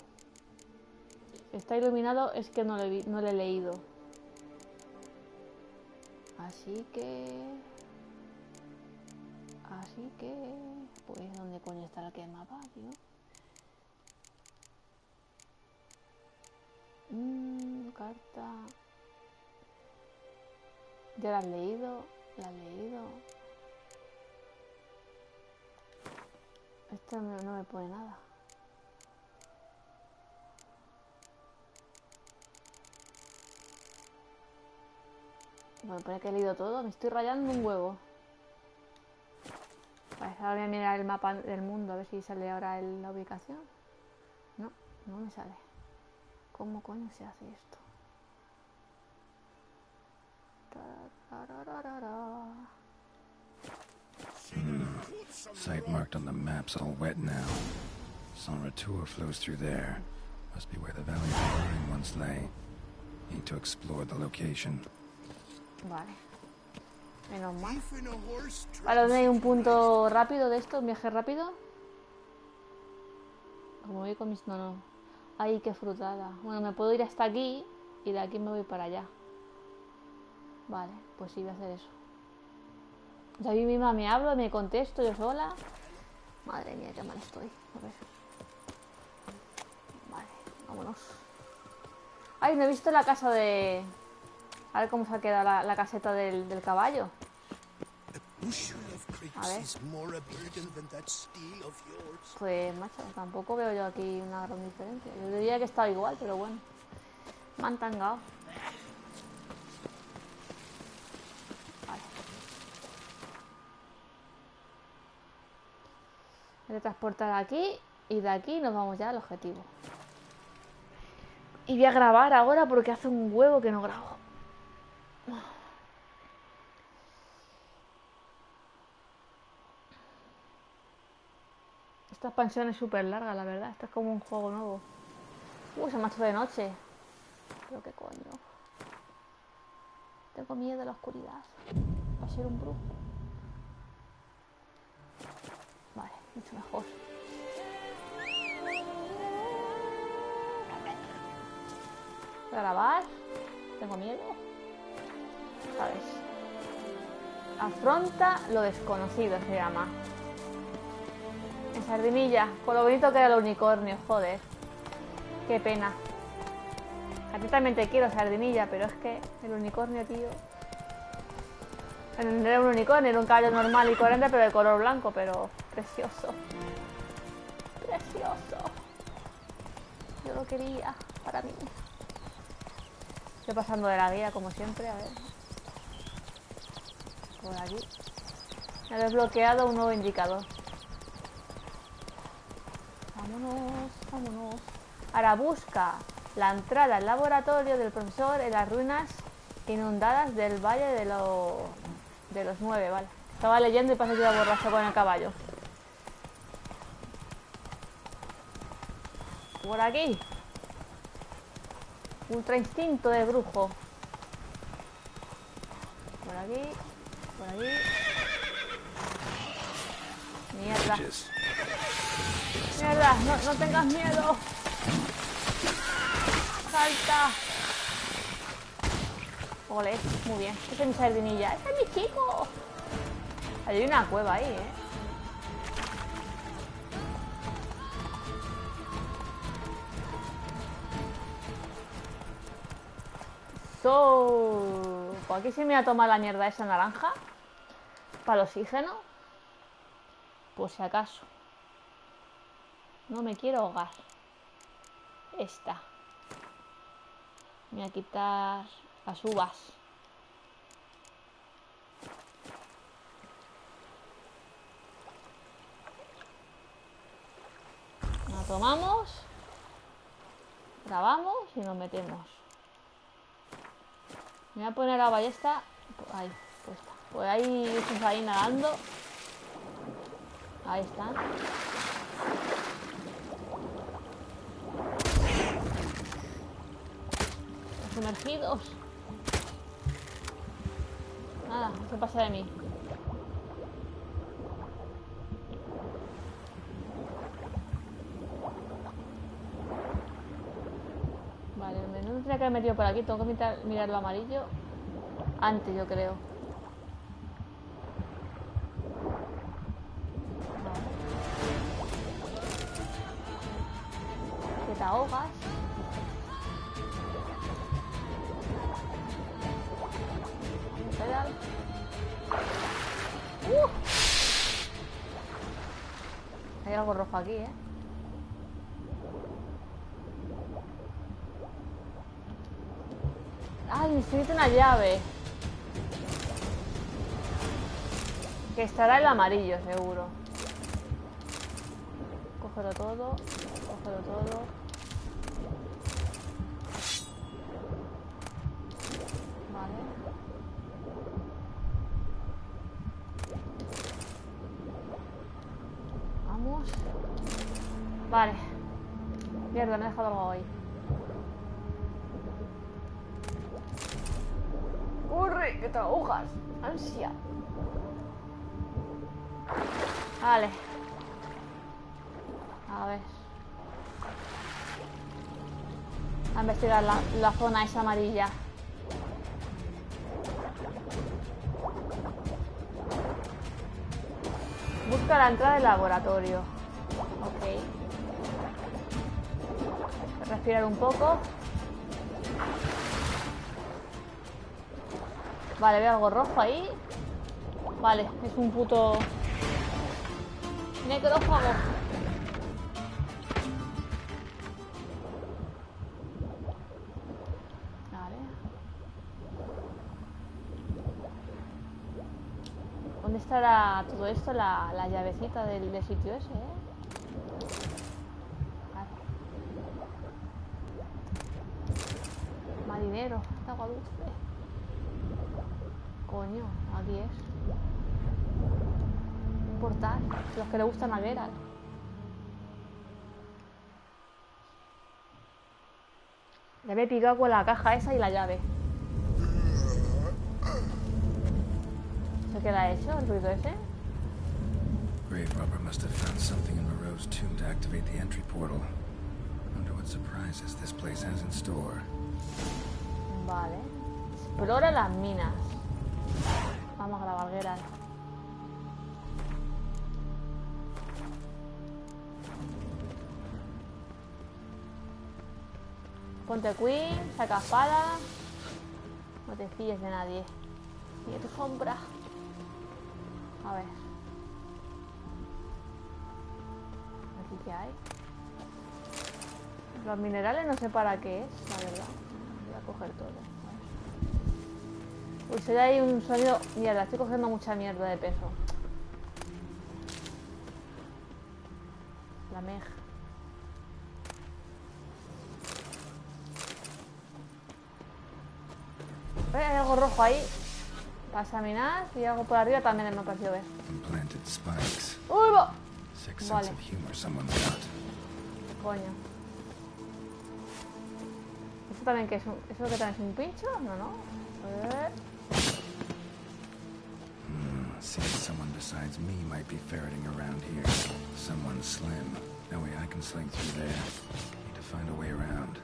Si está iluminado es que no lo he leído. Así que... Pues, ¿dónde coño está el que mapa, tío? Carta... ¿Ya la has leído? ¿La has leído? Esto no me pone nada. Me pone que he leído todo. Me estoy rayando un huevo. Vale, ahora voy a mirar el mapa del mundo. A ver si sale ahora la ubicación. No, no me sale. ¿Cómo coño se hace esto? Site marked on the map's all wet now. Sonratur flows through there. Must be where the Valley of the Burning once lay. Need to explore the location. Vale. Menos mal. Vale, ¿dónde hay un punto rápido de esto? ¿Un viaje rápido? Como voy con mis... No. Ay, qué frutada. Bueno, me puedo ir hasta aquí y de aquí me voy para allá. Vale, pues sí, voy a hacer eso. Ya yo misma me hablo, me contesto yo sola. Madre mía, qué mal estoy. A ver. Vale, vámonos. Ay, no he visto la casa de... A ver cómo se ha quedado la caseta del caballo. A ver. Pues, macho, tampoco veo yo aquí una gran diferencia. Yo diría que estaba igual, pero bueno. Me han tangado. Vale. Voy a transportar aquí y de aquí nos vamos ya al objetivo. Y voy a grabar ahora porque hace un huevo que no grabo. Esta expansión es súper larga, la verdad. Esto es como un juego nuevo. Se me ha hecho de noche. Pero qué coño. Tengo miedo a la oscuridad. Va a ser un brujo. Vale, mucho mejor. Voy a grabar. Tengo miedo. ¿Sabes? Afronta lo desconocido se llama. En Sardinilla, con lo bonito que era el unicornio, joder. Qué pena. A ti también te quiero, Sardinilla, pero es que el unicornio, tío. No era un unicornio, era un caballo normal y corriente, pero de color blanco, pero precioso. Precioso. Yo lo quería para mí. Estoy pasando de la guía, como siempre, a ver. Por aquí. Me he desbloqueado un nuevo indicador. Vámonos, vámonos. Ahora busca la entrada al laboratorio del profesor en las ruinas inundadas del Valle de los 9, ¿vale? Estaba leyendo y pasa que iba borracho con el caballo. Por aquí. Ultra instinto de brujo. Por aquí. Por aquí. Mierda. Mierda, no tengas miedo. Salta. Ole, muy bien. Esa es mi sardinilla. ¡Ese es mi chico! Hay una cueva ahí, ¿eh? Pues aquí se me va a tomar la mierda esa naranja. Para el oxígeno. Por si acaso. No me quiero ahogar. Esta. Me voy a quitar las uvas. La tomamos. Grabamos y nos metemos. Me voy a poner la ballesta ahí, puesta. Pues ahí estamos ahí nadando. Ahí están. Los sumergidos. Nada, no se pasa de mí. Vale, el menú tendría que haber metido por aquí. Tengo que mirar lo amarillo antes, yo creo. Que te ahogas. Pedal. Hay algo rojo aquí, ¿eh? ¡Ay, necesito una llave! Que estará el amarillo, seguro. Cógelo todo. Cógelo todo. Vale. Vamos. Vale. Mierda, me he dejado algo ahí. ¡Corre! ¡Que te ahogas! ¡Ansia! Vale. A ver. A investigar la zona esa amarilla. Busca la entrada del laboratorio. Ok. Respirar un poco. Vale, veo algo rojo ahí. Vale, es un puto necrófago. Vale. ¿Dónde estará todo esto? La llavecita del sitio ese, ¿eh? Vale. Marinero, agua dulce. Coño, aquí es. Un portal. Los que le gustan a Geralt. Le había picado con la caja esa y la llave. ¿Se queda hecho el ruido ese? Grave robber must have found something in Moreau's tomb to activate the entry portal. Wonder what surprises this place has in store. Vale. Explora las minas. Vamos a grabar, Geralt. Ponte Queen, saca espada. No te fíes de nadie. Sigue tu sombra. A ver. ¿Aquí qué hay? Los minerales no sé para qué es, la verdad. Voy a coger todo. Uy, se oye ahí un sonido... Mierda, estoy cogiendo mucha mierda de peso. La meja. Hay algo rojo ahí. Para examinar. Y algo por arriba también me ha parecido ver. ¡Uy, va! Vale. Coño. ¿Esto también qué es? ¿Eso que también es un pincho? No, no. A ver... Seems someone besides me might be ferreting around here. Someone slim. No way I can sling through there. Need to find a way around.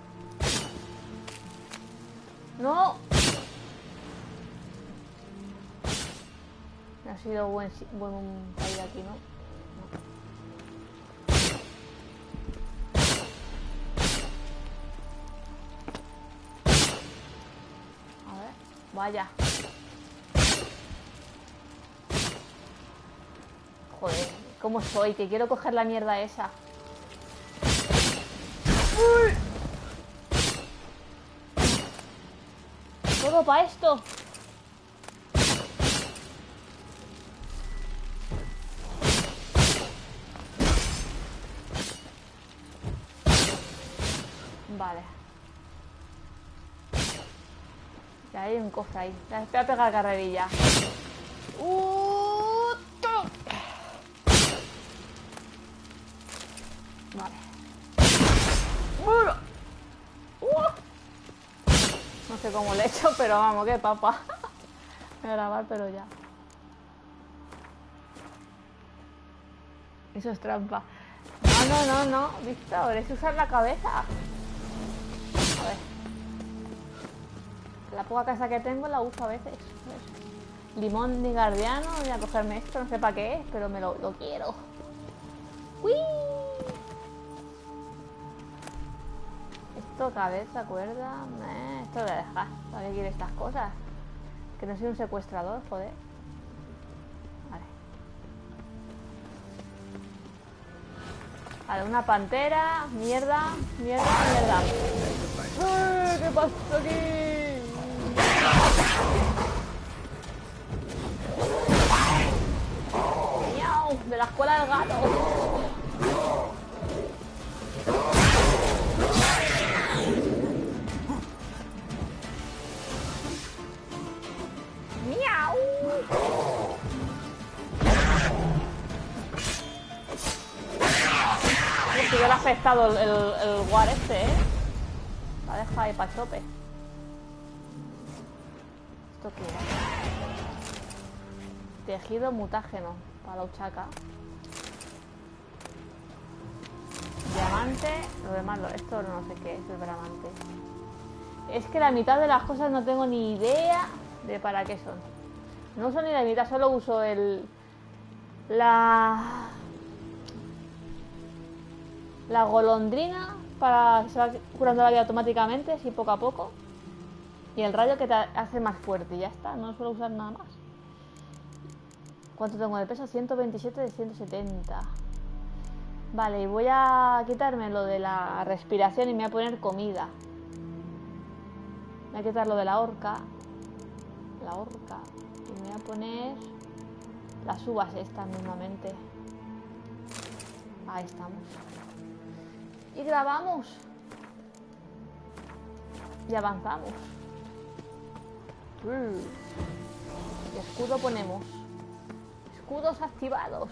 No. Ha sido buen caída aquí, ¿no? A ver, vaya. Joder, ¿cómo soy? Que quiero coger la mierda esa. ¡Uy! ¿Todo para esto? Vale. Ya hay un cofre ahí. Ya, voy a pegar carrerilla. Vale. No sé cómo le he hecho, pero vamos, qué papa. Voy a grabar, pero ya. Eso es trampa. No, Víctor, es usar la cabeza. A ver. La poca casa que tengo la uso a veces. Limón ni guardiano, voy a cogerme esto, no sé para qué es, pero me lo quiero. ¡Uy! Esto, cabeza, cuerda... esto lo voy a dejar. ¿Para qué quiere estas cosas? Que no soy un secuestrador, joder. Vale, una pantera, mierda. ¿Qué pasa aquí? ¡Miau! De la escuela del gato. ¡Miau! Si yo le ha afectado el war este, ¿eh? La deja ahí pa' chope. ¿Esto qué es? Tejido mutágeno para la uchaca. Diamante. Lo demás, esto no sé qué es el diamante. Es que la mitad de las cosas no tengo ni idea de para qué son. No uso ni la mitad, solo uso la golondrina para que se va curando la vida automáticamente, así poco a poco. Y el rayo que te hace más fuerte y ya está, no suelo usar nada más. ¿Cuánto tengo de peso? 127 de 170. Vale, y voy a quitarme lo de la respiración y me voy a poner comida. Me voy a quitar lo de la horca. Y me voy a poner las uvas estas mismamente. Ahí estamos. Y grabamos. Y avanzamos. Y escudo ponemos. Escudos activados.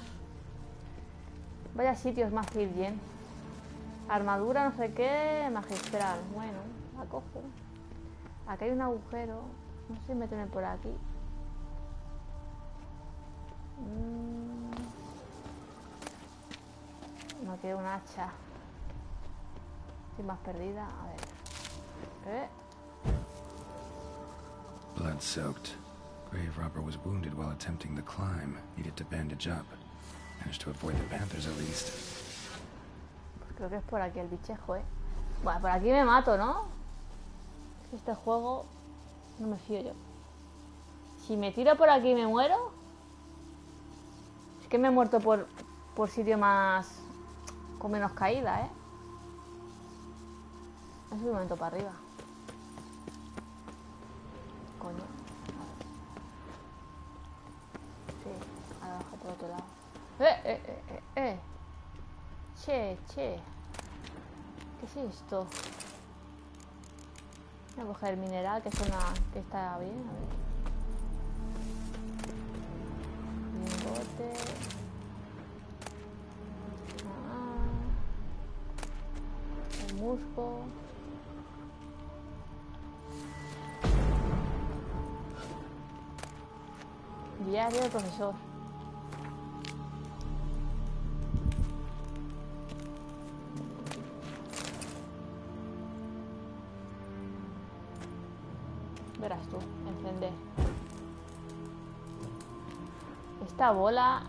Vaya sitios más bien. Armadura no sé qué. Magistral. Bueno, la cojo. Aquí hay un agujero. No sé si meterme por aquí. No quiero un hacha. Estoy más perdida. A ver. Blood-soaked. Grave robber was wounded while attempting the climb. Needed to bandage up. Managed to avoid the panthers at least. Pues creo que es por aquí el bichejo, ¿eh? Bueno, por aquí me mato, ¿no? Es que este juego no me fío yo. Si me tiro por aquí y me muero... Es que me he muerto por sitio más... con menos caída, ¿eh? Es un momento para arriba. Coño. Sí, ahora bajo por otro lado. Che. ¿Qué es esto? Voy a coger el mineral que suena que está bien, a ver. Lingote. El musgo. Diario del profesor. Verás tú, encender. Esta bola...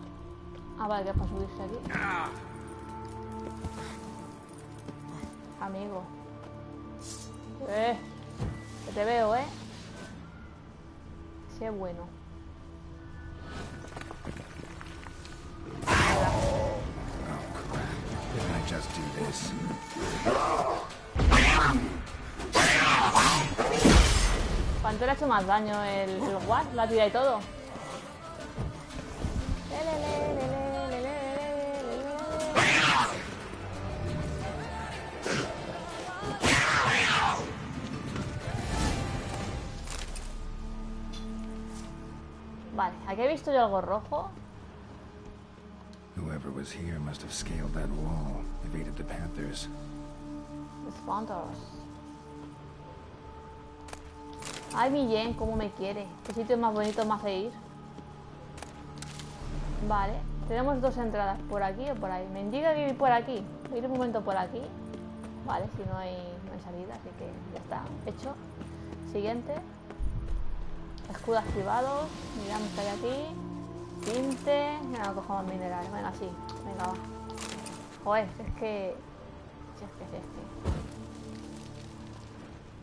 Ah, vale, que es para subirse aquí. Amigo. Que te veo, ¿eh? Sé bueno. Just do this. ¿Cuánto le ha hecho más daño el Watt? La tira y todo. Vale, aquí he visto yo algo rojo. Whoever was here must have scaled that wall, evaded the Panthers. Los Panthers. Ay, mi Jen, cómo me quiere. ¿Qué sitio más bonito me hace ir? Vale, tenemos dos entradas, por aquí o por ahí. Me indica que ir por aquí. Voy a ir un momento por aquí. Vale, si no hay salida, así que ya está, hecho. Siguiente. Escudo activado. Miramos que hay aquí. Tinte. No, cojamos minerales. Venga, sí. Venga, va. Joder, es que...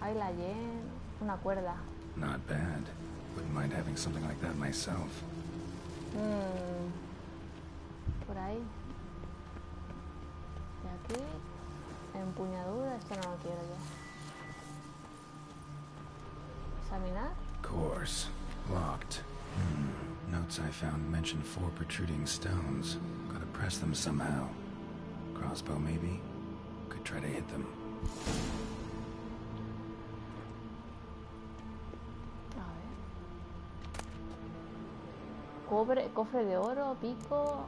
Ay, la Jen. Una cuerda. Not bad. Wouldn't mind having something like that myself. Por ahí. Y aquí. Empuñadura. Esto no lo quiero yo. Examinar. Course. Locked. Notes I found mention 4 protruding stones. Gotta press them somehow. Crossbow, maybe? Could try to hit them. A ver. Cofre de oro, pico...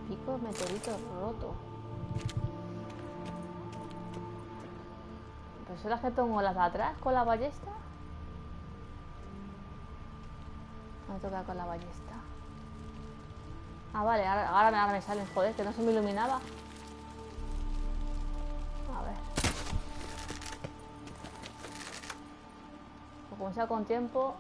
Pico, meteorito roto. ¿Pero son las que tengo las de atrás con la ballesta? Me toca con la ballesta. Ah, vale, ahora me salen, joder, que no se me iluminaba. A ver. Pues como sea con tiempo...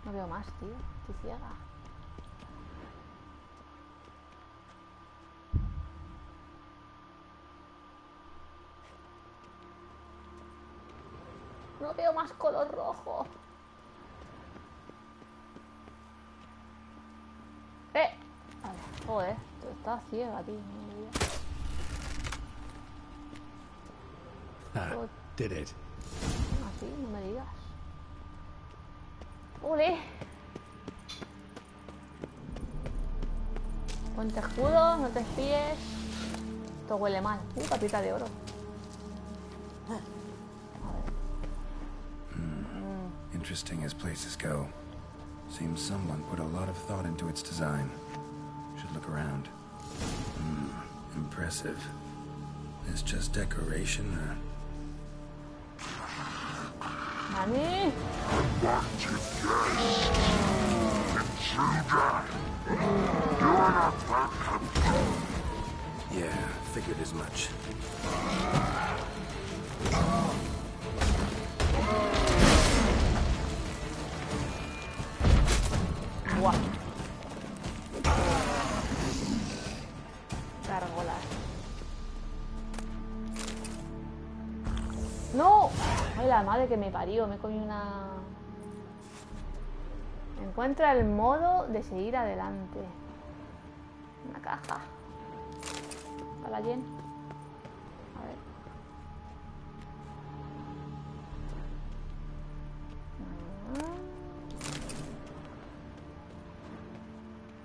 No veo más, tío. Estoy ciega. No veo más color rojo. Vale, joder, estaba ciega, tío. No Did it. así, no me digas. ¡Ole! Ponte escudo, no te fíes. Esto huele mal. Papita de oro. Interesting as places go. Seems someone put a lot of thought into its design. Should look around. Impressive. Is just decoration or... ¡Mami! Yeah, figured as much. Buah. Gárgolas. ¡No! ¡Ay, la madre que me parió! Me comí una... Encuentra el modo de seguir adelante. Una caja. Para la Jen. A ver.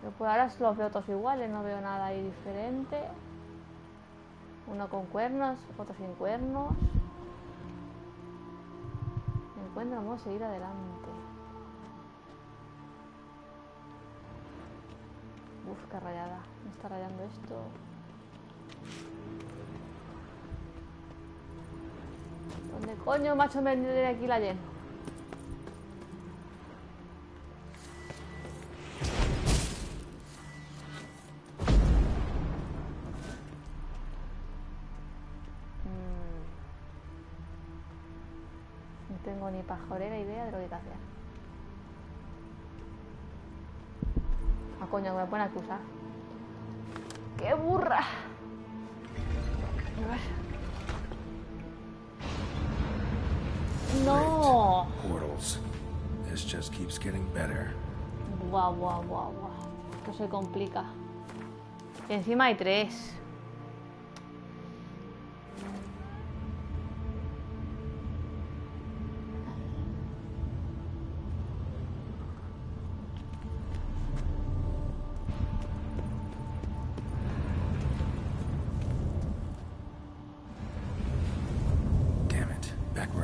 Pero por ahora los veo todos iguales. No veo nada ahí diferente. Uno con cuernos, otro sin cuernos. Encuentra el modo de seguir adelante. Uf, qué rayada. Me está rayando esto. ¿Dónde coño, macho, me viene de aquí la Jen? No tengo ni pajorera idea de lo que hay que hacer. Ah, coño, me pone a acusar. ¡Qué burra! A ver. ¡No! Portals. This just keeps getting better. Guau, guau, guau, guau. Esto se complica. Y encima hay 3.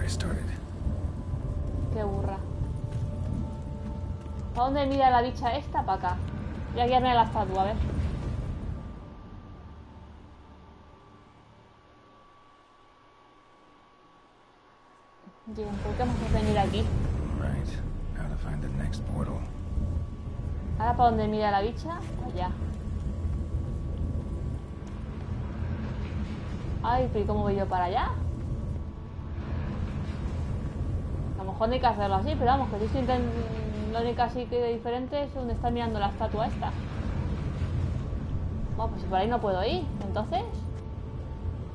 I started. Qué burra. ¿Para dónde mira la bicha esta? Para acá. Voy a guiarme a la estatua, a ver. Bien, ¿por qué vamos a venir aquí? Right. How to find the next portal. Ahora, ¿para dónde mira la bicha? Allá. Ay, pero ¿y cómo voy yo para allá? A lo mejor no hay que hacerlo así, pero vamos, que si estoy lo único así que diferente es donde está mirando la estatua esta. Bueno, pues si por ahí no puedo ir, entonces...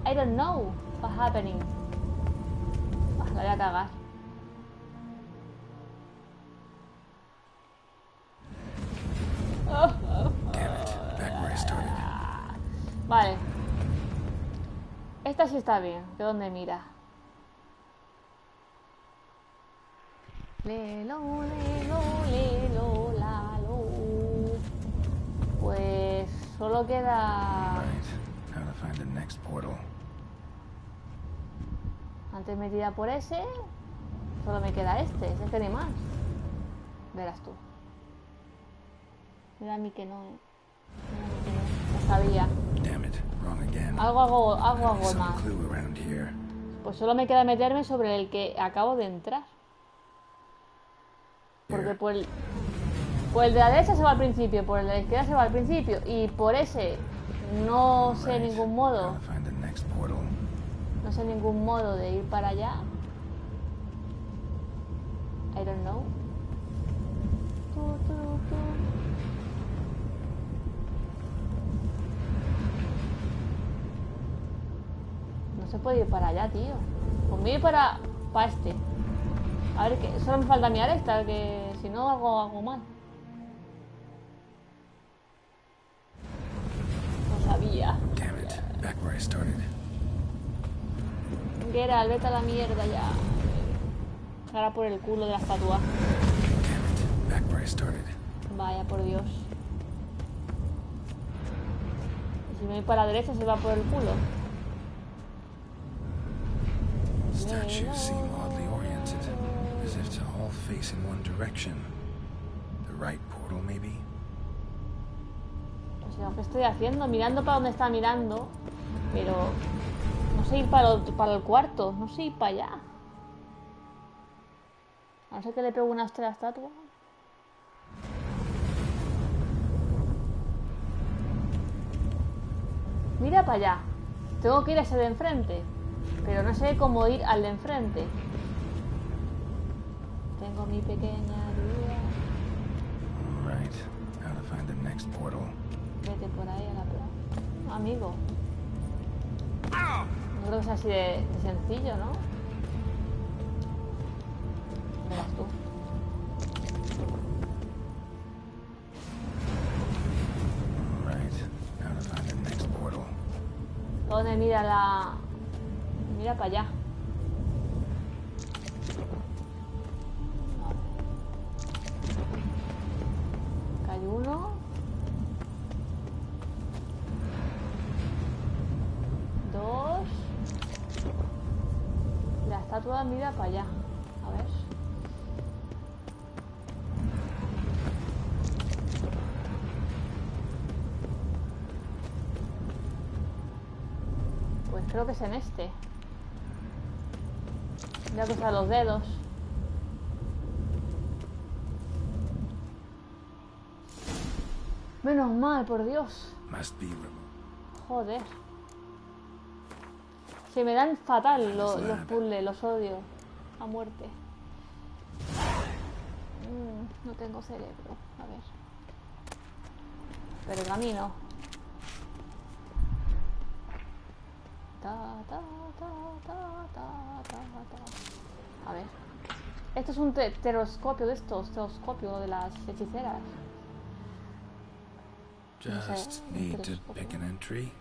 I don't know what's happening. La voy a cagar. Damn it. Back where I started. Vale. Esta sí está bien. ¿De dónde mira? Lelo, lalo. Pues solo queda... Right. How to find the next portal. Antes me tira por ese. Solo me queda este. Es que ni más. Verás tú. Mira a mí que no. No sabía. Damn it. Wrong again. Algo Some más. clue around here. Pues solo me queda meterme sobre el que acabo de entrar. Porque por el de la derecha se va al principio, por el de la izquierda se va al principio. Y por ese no sé ningún modo. How to find the next portal. No sé ningún modo de ir para allá. I don't know. No se puede ir para allá, tío. Pues me voy para este. A ver, que solo me falta mirar esta, que si no hago mal. No sabía. Damn it. Back where I started. Geralt, vete a la mierda ya. Ahora por el culo de la estatua. Damn it. Back where I started. Vaya, por Dios. Y si me voy para la derecha se va por el culo. Statues seem oddly oriented, as if to all face in one direction. The right portal, maybe? O sea, ¿qué estoy haciendo? Mirando para donde está mirando. Pero... no sé ir para el cuarto. No sé ir para allá. A no ser que le pegue una hostia a la estatua. Mira para allá. Tengo que ir a ese de enfrente. Pero no sé cómo ir al de enfrente. Tengo mi pequeña duda. Right. How to find the next portal. Vete por ahí a la plaza. Amigo. No creo que sea así de sencillo, ¿no? Verás tú. Right. How to find the next portal. ¿Dónde mira la...? Mira para allá. Acá hay uno. Dos. La estatua mira para allá. A ver. Pues creo que es en este. Voy a cruzar los dedos. Menos mal, por Dios. Must be Joder. Se me dan fatal los puzzles, los odio. A muerte. No tengo cerebro. A ver. Pergamino. A ver. Esto es un telescopio de estos. Telescopio de las hechiceras. just need to pick an entry.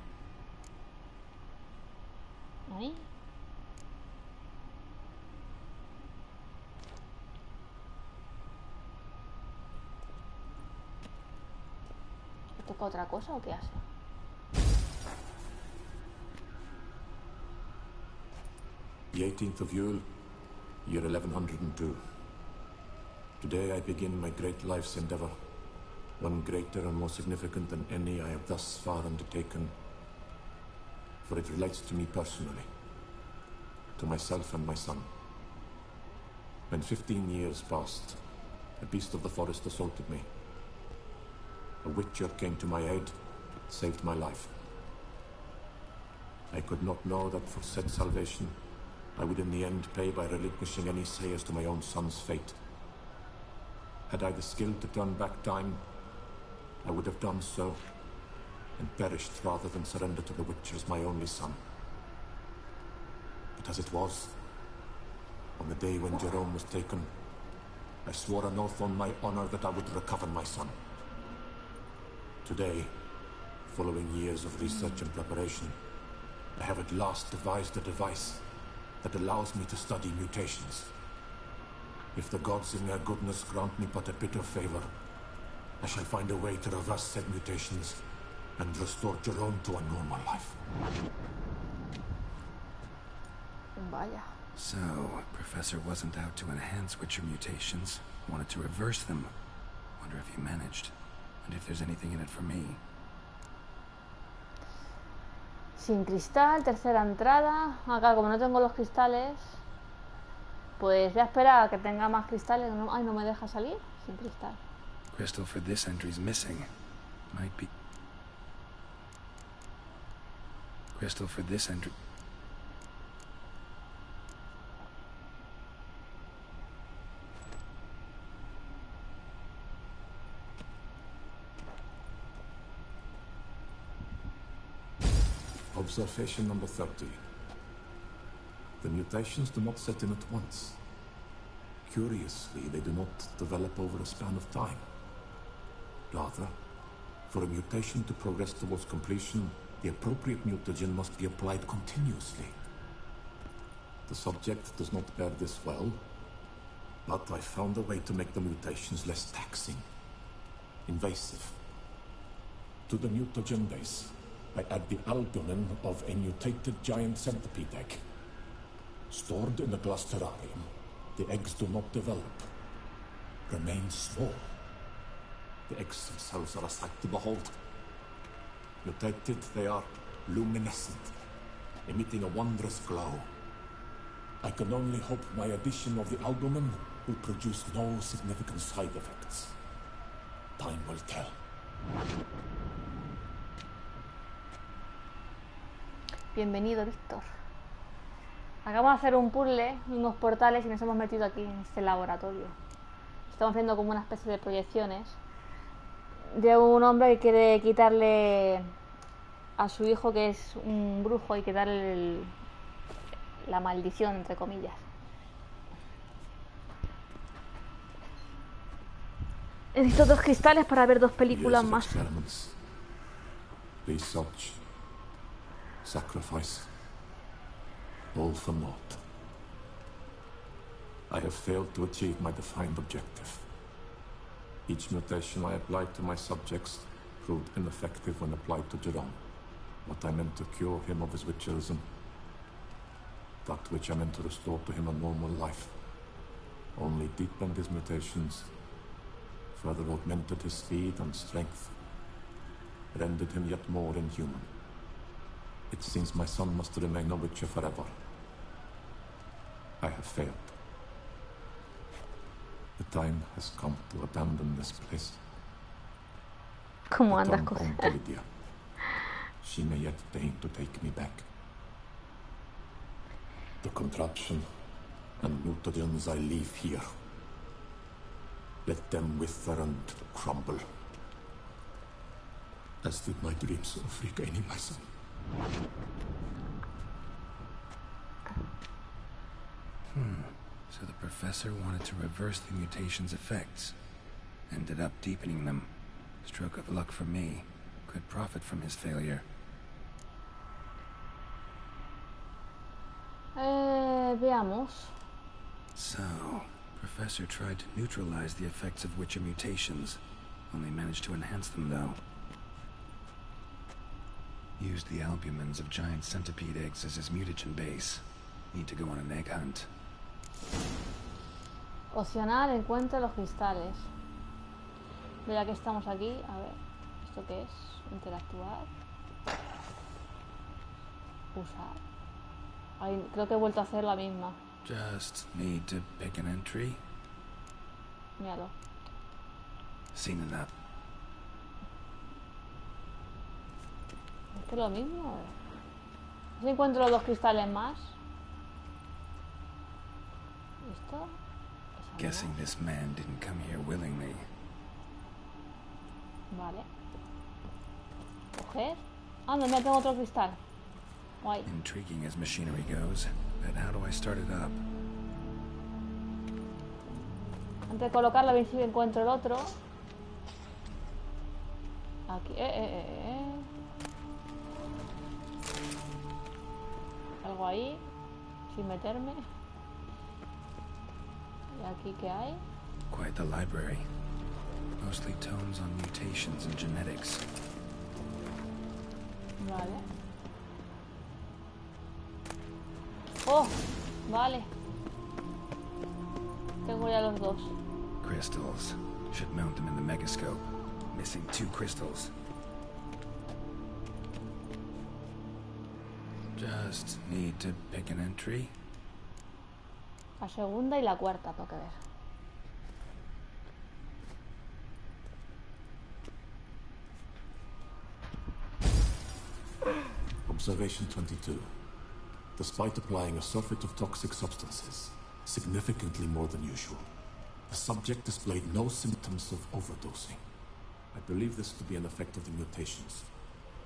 Ahí. ¿Toca otra cosa o qué hace? The 18th of Yule, Year 1102. Today I begin my great life's endeavor, one greater and more significant than any I have thus far undertaken, for it relates to me personally, to myself and my son. When 15 years passed, a beast of the forest assaulted me. A witcher came to my aid, saved my life. I could not know that for said salvation, I would in the end pay by relinquishing any say as to my own son's fate. Had I the skill to turn back time, I would have done so, and perished rather than surrender to the witcher as my only son. But as it was, on the day when Jerome was taken, I swore an oath on my honor that I would recover my son. Today, following years of research and preparation, I have at last devised a device that allows me to study mutations. If the gods in their goodness grant me but a bit of favor, I shall find a way to reverse said mutations and restore Jerome to a normal life. Vaya. So, Professor wasn't out to enhance Witcher mutations, wanted to reverse them. Wonder if he managed, and if there's anything in it for me. Sin cristal, tercera entrada. Acá, como no tengo los cristales, pues voy a esperar a que tenga más cristales. Ay, no me deja salir sin cristal. Crystal for this entry's missing. Might be... Crystal for this entry... Observation number 30. The mutations do not set in at once. Curiously, they do not develop over a span of time. Rather, for a mutation to progress towards completion, the appropriate mutagen must be applied continuously. The subject does not bear this well, but I found a way to make the mutations less taxing, invasive. To the mutagen base, I add the albumin of a mutated giant centipede egg. Stored in a glass terrarium, the eggs do not develop, remain small. The eggs themselves are a sight to behold. Mutated, they are luminescent, emitting a wondrous glow. I can only hope my addition of the albumin will produce no significant side effects. Time will tell. Bienvenido, Víctor. Acabamos de hacer un puzzle, unos portales, y nos hemos metido aquí en este laboratorio. Estamos viendo como una especie de proyecciones de un hombre que quiere quitarle a su hijo, que es un brujo, y quitarle la maldición, entre comillas. Necesito 2 cristales para ver 2 películas más. Research, sacrifice, all for naught. I have failed to achieve my defined objective. Each mutation I applied to my subjects proved ineffective when applied to Jerome. What I meant to cure him of his witcherism, that which I meant to restore to him a normal life, only deepened his mutations, further augmented his speed and strength, rendered him yet more inhuman. It seems my son must remain a witcher forever. I have failed. The time has come to abandon this place. ¿Cómo andas con Lydia? She may yet deign to take me back. The contraption and mutagens I leave here, let them wither and crumble, as did my dreams of regaining my son. So the professor wanted to reverse the mutation's effects. Ended up deepening them. Stroke of luck for me. Could profit from his failure. Veamos. So, Professor tried to neutralize the effects of Witcher mutations. Only managed to enhance them, though. Used the albumins of giant centipede eggs as his mutagen base. Need to go on an egg hunt. Opcional, encuentra los cristales. Ya que estamos aquí, a ver, ¿esto qué es? Interactuar. Usar. Ay, creo que he vuelto a hacer la misma. Just need to pick an entry. Míralo. Seen enough. Es que es lo mismo. A ver. Si encuentro los dos cristales más. ¿Esto? Guessing this man didn't come here willingly. Vale. Coger. Ah, no, me tengo otro cristal. Guay. Intriguing as machinery goes, but how do I start it up? Antes de colocarlo, a ver si encuentro el otro. Aquí. Algo ahí. Sin meterme. ¿Y aquí qué hay? Quite the library. Mostly tomes on mutations and genetics. Vale. Oh, vale. Tengo ya los dos. Crystals. Should mount them in the megascope. Missing 2 crystals. Just need to pick an entry. La segunda y la cuarta, para que ver. Observation 22. Despite applying a surfeit of toxic substances, significantly more than usual, the subject displayed no symptoms of overdosing. I believe this to be an effect of the mutations.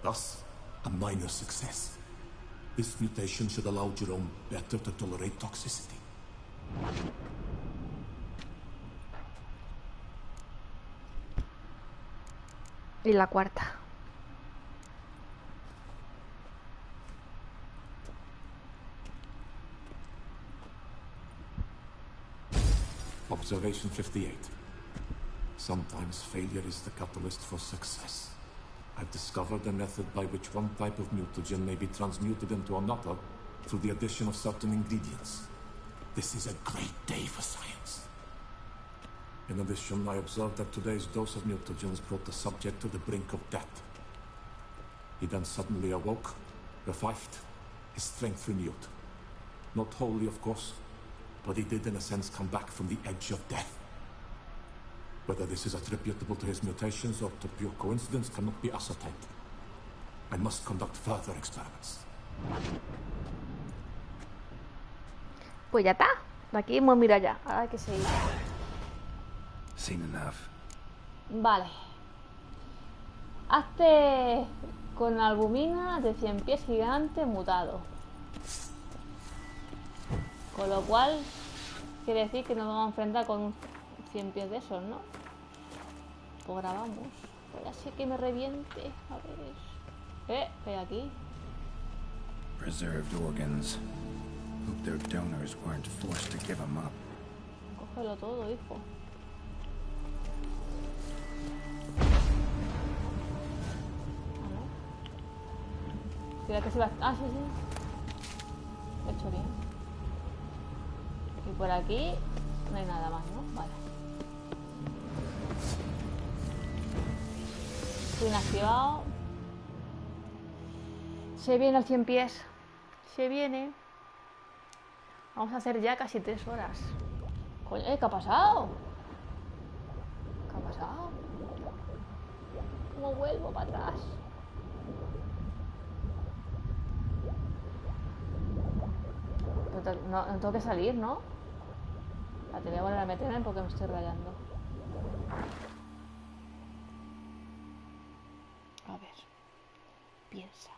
Thus, a minor success. This mutation should allow Jerome better to tolerate toxicity. Y la cuarta. Observation 58. Sometimes failure is the catalyst for success. I've discovered a method by which one type of mutagen may be transmuted into another through the addition of certain ingredients. This is a great day for science. In addition, I observed that today's dose of mutagens brought the subject to the brink of death. He then suddenly awoke, revived, his strength renewed. Not wholly, of course, but he did in a sense come back from the edge of death. Whether this is attributable to his mutations or to pure coincidence cannot be ascertained. I must conduct further experiments. Pues ya está. De aquí hemos mirado ya. Ahora hay que seguir. Seen enough. Vale. Hazte con albumina de 100 pies gigante mutado. Con lo cual quiere decir que nos vamos a enfrentar con un 100 pies de esos, ¿no? Pues grabamos. Voy a hacer que me reviente. A ver. Ve aquí. Preserved organs. Hope their donors weren't forced to give them up. Cógelo todo, hijo. Mira que se va. Ah, sí, sí. Lo he hecho bien. Y por aquí no hay nada más, ¿no? Vale. Estoy inactivado. Se viene al 100 pies. Se viene. Vamos a hacer ya casi 3 horas. Coño, ¿qué ha pasado? ¿Qué ha pasado? ¿Cómo vuelvo para atrás? No tengo que salir, ¿no? La te voy a volver a meterme porque me estoy rayando. A ver. Piensa.